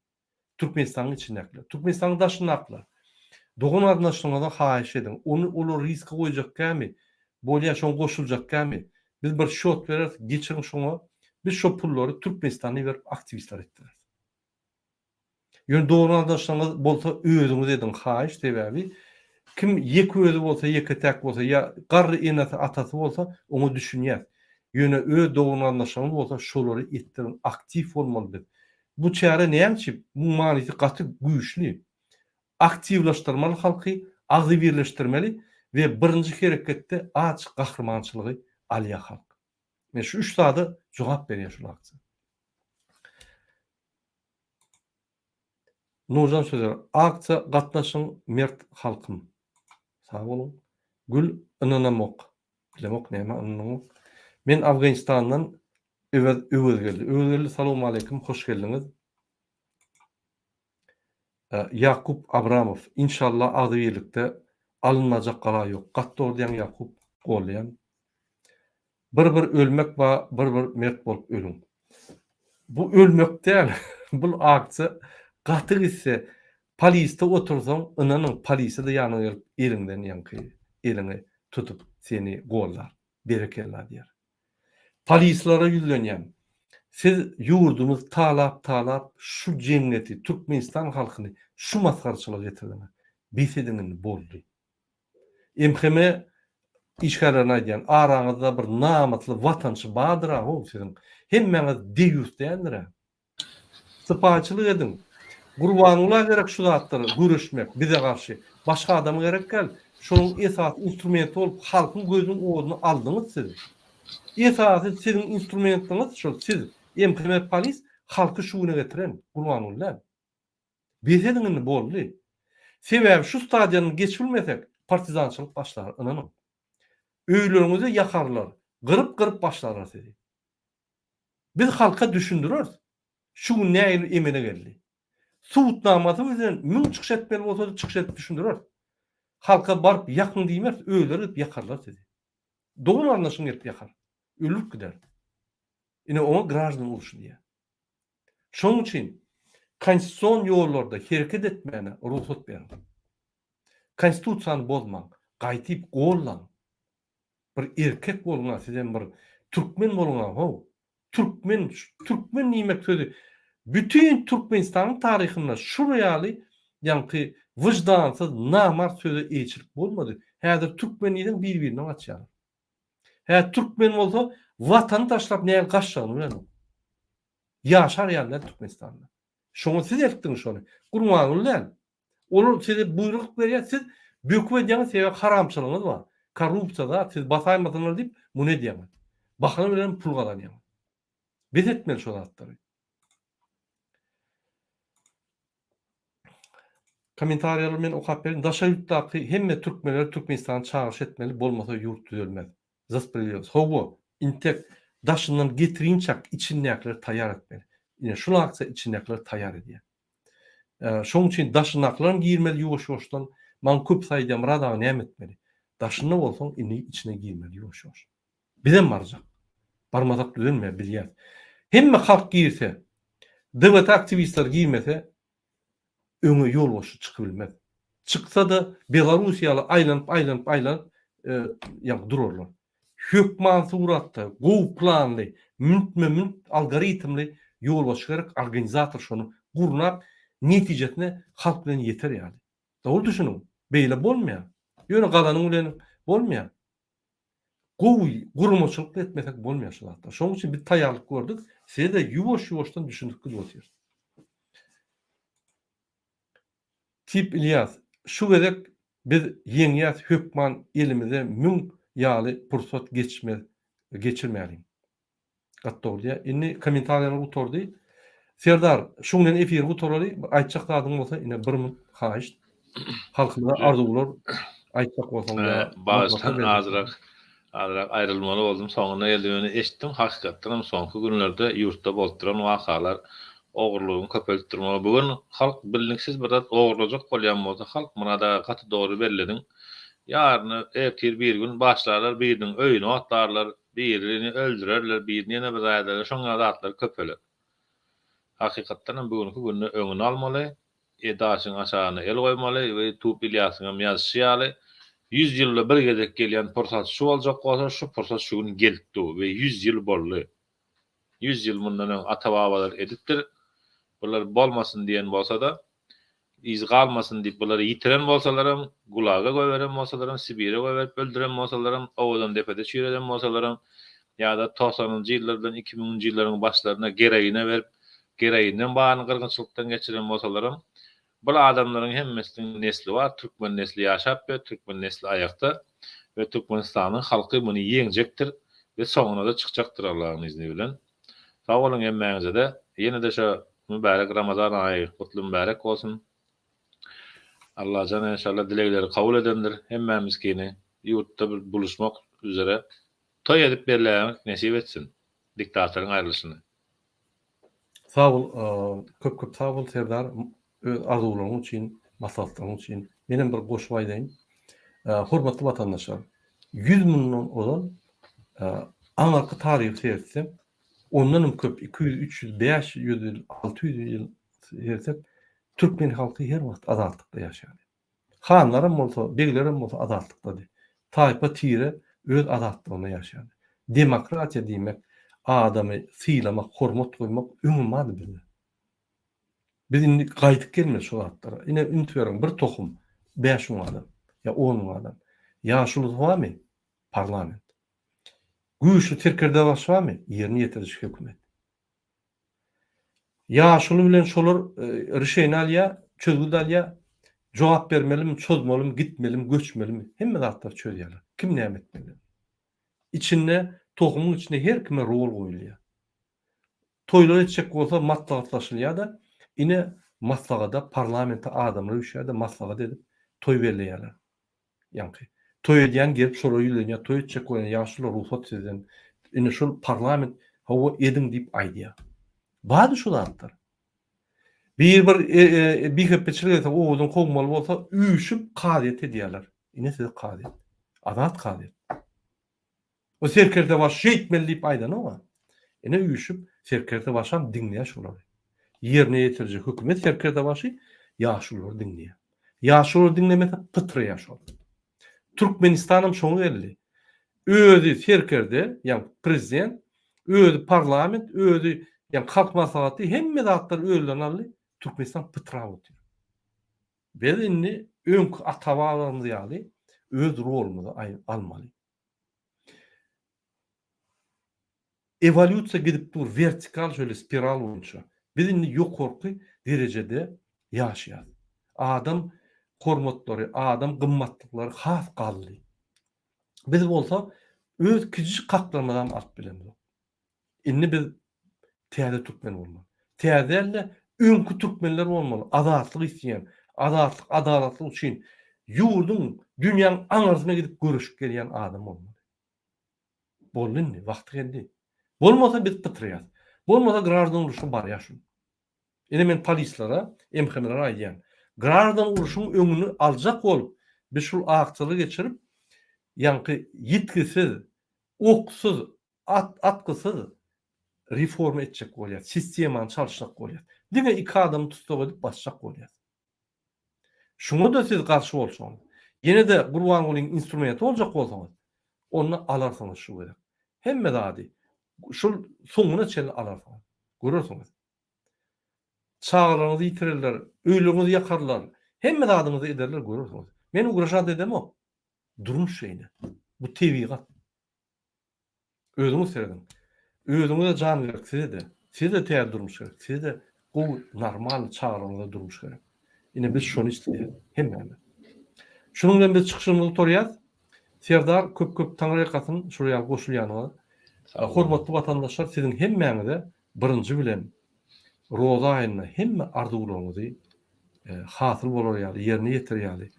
Türkmenistanyň içindekiler, Türkmenistanyň daşynaklar. Dogan arnaşyňyza haýyş edin. Onu riske goýjak kämi? Bolýa şoň goşuljak kämi? Biz bir şot berer, geçirin şoňa. Biz şo pullary Türkmenistanyň berip aktivistler etdiler. Ýöne dogan arnaşyňyz bolsa özüňiz edin haýyş sebäbi kim ýeki özü bolsa, ýeki täk bolsa, ýa garry enasy atasy bolsa, onu düşünýär. Ýöne öz dogan arnaşyňyz bolsa şolary etdirin, aktiv bolmaly. Bu çäre näçe? Bu manysy gaty güýçli. Aktivlaşdyrmaly halky, agzy birleşdirmeli we birinji hereketde açyk gahrmançylygy alýa halk. Men şu 3 sady jogap berýär şol akça. Nurjan sözler, akça gatnaşyň mert halkym. Sag bolun. Gül ynanamok. Bilemok näme ynanamok. Men Afganistandan öwür geldi. Salamu aleykum, hoş geldiňiz. Yakup Abramov, inşallah adı birlikte alınacak gala yok. Gatdor diyen Yakup golyan. Bir ölmek va bir mert bolup ölüm. Bu ölmek değil. Bu akçı gaty ise poliste otursan, ynanyň polisi de ýanyna gelip elinden ýanky, elini tutup seni gollar, berekeler diýer. Polislere ýüzlenýän. Siz ýurdumyz talap şu cenneti, Türkmenistan halkyny şu masgarçylyk getirdiňiz. Bisediňiz boldy. MHM işgärlerini aýdýan, araňyzda bir namatly watançy bardyr o siziň. Hemmeňiz deýüs däňdir. Sypaçylyk edin. Gurbanyňlar gerek şu zatlary görüşmek, bize garşy. Başga adam gerek gel. Şonuň esas instrumenti bolup halkyň gözüniň oduny aldyňyz siz. Esasy siziň instrumentiniz şol siz. MHM polis halky şuwuna getiren gurbanyňlar. Bisediňiz boldy. Sebäbi şu stadiony geçilmesek partizançylyk başlar ynanyň. Öýlerinizi yakarlar, gırıp başlarlar sizi. Biz halka düşündürürüz. Şu näýil emine geldi. Suwutnamaty bilen müň çykyş etmeli bolsa da çykyş etip düşündürür. Halka barıp yakın diýmez, öýlerip yakarlar sizi. Dogan arnaşyň gelip yakar. Ölüp gider. Ine ona grajdan bolşun diýär. Şoň üçin konstitusiýon ýollarda hereket etmäne ruhsat berin. Konstitusiýany bozmaň, gaýtyp gollaň. Bir erkek bolňa, sizden bir türkmen bolňa, Türkmen nimek sözü. Bütün Türkmenistanyň taryhynda şu ýaly ýanky wyjdansyz, namart sözü eýçilik bolmady. Häzir Türkmenliýiň bir-birine açýar. Türkmen bolsa watan taşlap näme gaçjagyny bilen. Ýaşar ýaly Türkmenistanda. Şoňa siz etdiňiz şonu. Gurmanlylar. Olur size buyruk berýär, siz böküp edýäňiz sebäp haramçylygyňyz bar. Korrupsiýada siz basaýmadyňlar diýip muny edýäňiz. Bahana bilen pul galanýar. Biz etmeli şol zatlary. Komentarýalar men okap berin. Daşa ýurtdaky hemme türkmenler Türkmenistany çağırış etmeli, bolmasa ýurt düzelmez. Zaspreliýos. Howo, intek daşyndan getirinçak içindäkiler taýýar etmeli. Ýene şol akça içindäkiler taýýar edýär. Şoň üçin daşynaklaryň girmeli ýuwaş-ýuwaşdan. Man köp saýdam rada näme etmeli? Daşynda bolsaň içine girmeli ýuwaş-ýuwaş. Bizem barjak. Barmadak düzelme bilýär. Hemme halk girse, devlet aktivistler giymese öňe ýol boşy çykybilmez. Çyksa da Belarusiýaly aylanıp ýa durarlar. Hökman suratda, gowy planly, müntme algoritmli ýol boş gerek, organizator şonu gurnap netijesine halk bilen yeter ýaly. Dogry düşünüň. Beýle bolmaýar. Ýöne galanyň bilen bolmaýar. Gowy gurmaçylyk etmesek bolmaýar şu zatda. Şoň üçin bir taýýarlyk gördük. Size de ýuwaş-ýuwaşdan düşündükki bolýar. Tip İlyas, şu gerek biz ýeňýäs hökman elimize müň ýaly pursat geçirmeýärin. Gatdolya. Inni kommentarlaryny gutordy. Serdar, şuňdan efir gutorary aýtjak zadyň bolsa ine bir min haýyş. Halkymyza arzuwlar aýtjak bolsaňlar. Bağıştan azırak ayrılmalı oldum. Soňuna geldiğini eşitdim. Hakykatdan soňky günlerde ýurtda bolduran wakalar ogurlugyny köpeltirme. Bugün halk bilinksiz bir zat ogurlajak bolýan bolsa, halk murada gaty dogry belledin. Yarını ertir bir gün başlarlar, birinin öýüne atlarlar, birini öldürerler, birini ýene bir aýdarlar, şoňa zatlar köpeler. Hakykatdan bugünkü günde öňüni almaly, edaşyň aşagyna el goýmaly we Tup Ilyasyňam ýazýaly. 100 ýylla bir gezek gelýän pursat şu boljak bolsa, şu pursat şu gün gelipdi we 100 ýyl boldy. 100 ýyl mundan ata-babalar edipdir. Bular bolmasyn diýen bolsa da, iz galmasyn diýip bular ýitiren bolsalaram, gulaga goýberen bolsalaram, Sibir'e goýberip öldüren bolsalaram, owadan depede çýreden bolsalaram, ýa-da 90-njy ýyllardan 2000-njy ýyllaryň başlaryna gereýine berip, gereýinden bany gyrgynçylykdan geçiren bolsalaram, bu adamlaryň hemmesiniň nesli bar, türkmen nesli ýaşap be, türkmen nesli aýakda we Türkmenistanyň halky muny ýeňjekdir we soňuna da çykjakdyr Allahyň izni bilen. Sag bolun emmäňize de ýene-de şu mübarek Ramazan aýy gutly mübarek bolsun. Allah jana inşallah dilekleri kabul edendir. Hemmämiskini ýurtda bir buluşmak üzere toy edip berlemek nesip etsin. Diktatorun ayrılışını. Sağ ol, köp sağ ol Serdar. Arzuwlaryň üçin, maslahatlaryň üçin. Menem bir goşup aýdaýyn. Hormatly watandaşlar, 100 mindən olan aňarky taryhy sersem, ondan köp 200, 300, 500 ýyl, 600 ýyl sersem, türkmen halky her wagt azatlykda ýaşar. Hanlaram bolsa, beglerim bolsa azatlykdadyr. Taýpa tire öz azatlygyna ýaşar. Demokratiýa diýmek, adamy sylamak, hormat goýmak öňüňde bilir. Biz indi gaýdyp gelmez şu zatlara. Ine ünitberiň bir tohum 5 adam ya 10 adam. Ýaşuly barmy? Parlament. Güýçli terkerde başbarmy? Ýerine ýetirjik hökümet. Ýaşuly bilen şolar rişeýni alýa, çözgüde alýa, jogap bermelimi, çözmelimi, gitmelimi, göçmelimi? Hemme zatlar çözýärler. Kim näme etmeli? İçinde, tohumyň içinde her kime rol goýulýar. Toýlar etjek bolsa maslahatlaşylýar da ine maslagada parlamentde adamlar üşerde maslahat edip toy berleýärler. Ýa-ni toy edýän gelip şolara ýülenýär, toy etjek bolan ýaşlylar ruhsat sizden. Ine şol parlament hawa edin diýip aýdýar. Bady şu zatlar. Bir köpçilik etse oğuzun kogmalı bolsa üýüşüp kadet edýärler. Ine size kadet. Adat kadet. O serkerde baş şeýtmeli diýip aýdan ama. Ine üýüşüp serkerde başam diňleýär şolary. Ýerine ýetirjek hökümet serkerde başy ýaşular diňleýär. Ýaşular diňlemese pytraýar şol. Türkmenistanam şoňa geldi. Özü serkerde, ýa prezident, özü parlament, özü ýa halk maslahaty hemme zatlar özünden aldy. Türkmenistan pytrap otyr. Biz indi öňkü ata-babalarymyz ýaly öz rolumuzy almaly. Evolüsiýa gidip dur, vertikal şöyle spiral boýunça. Biz indi ýokarky derejede ýaşaýar. Adam hormatlary, adam gymmatlyklary has galdy. Biz bolsa öz küçük kaklamadan alt bilemiz. Indi biz täze türkmen bolmaly. Täze öňkü türkmenler bolmaly. Azatlyk isleýän, azatlyk, adalatlyk üçin ýurdun, dünýäň aňarsyna gidip görüşüp gelýän adam bolmaly. Boldy, wagty geldi. Bolmasa biz pytrýar. Bolmasa grardan uruşy bar ýaşyn. Ene men polislara, emhemlere aýdýan. Grardan uruşyň öňüni aljak bolup, biz şol akçyly geçirip, ýa-ni ýetkisiz, oksyz, atkysyz reform etjek bolýar, sistemany çalışjak bolýar. Diňe iki adam tutap edip başjak bolýar. Şunu da siz garşy bolsaňyz, ýene de Gurban Gulyň instrumenti boljak bolsaňyz, onu alarsyňyz şu gerek. Hemme zady şol soňuna çel alarsyňyz. Görürsiňiz. Çağlaryňyzy ýitirirler, öýleňizi ýakarlar, hemme zadyňyzy ederler görürsiňiz. Men ugraşat edem o. Durmuş şeýle. Bu tebigat. Özüňiz seredin. Özüňize jan gerek, size de täýär durmuş gerek. Size de bu normal çağlaryňyzda durmuş gerek. Ine biz şonu isleýär. Hemme. Şunun bilen biz çykyşymyzy torýas. Serdar köp taňrykatyň şuraya goşulýanyny. Hormatly watandaşlar, sizin hemmeňize birinji bilen Roza aýyna hemme arzuwlaryňyzy hasyl bolar ýaly, ýerine ýetirýäli.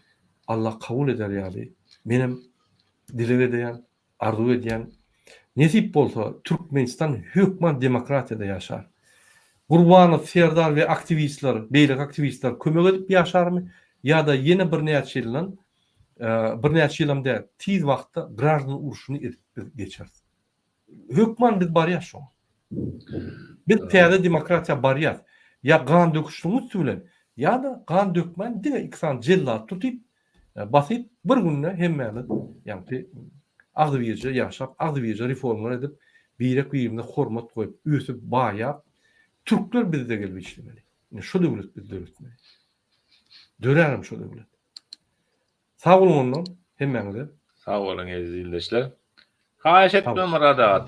Allah kabul eder ýaly. Menem dilek edýän, arzuw edýän nesip bolsa Türkmenistan hökmen demokratiýada ýaşar. Gurbanow, Serdar we aktivistler, beýlik aktivistler kömek edip ýaşarmy? Ya da ýene bir näçe ýylan, bir näçe ýylamda tiz wagtda graždan uruşuny edip geçer. Hökmen biz bar ýaşaýar. Biz täze demokratiýa bar ýaşaýar. Ya gan döküşlüğümüz bilen, ya da gan dökmen diňe iksan jellat tutup basyp bir günne hemmämiz ýa-ni agdy birje ýaşap, agdy birje reformlar edip, birek ýerine hormat goýup, ösüp baýap, türkler bizde gelip işlemeli. Şu döwlet bizde ötmeli. Dörerim şu döwlet. Sağ olun ondan hemmäňize. Sağ olun aziz dinleyijiler. Haýyş etmem arada.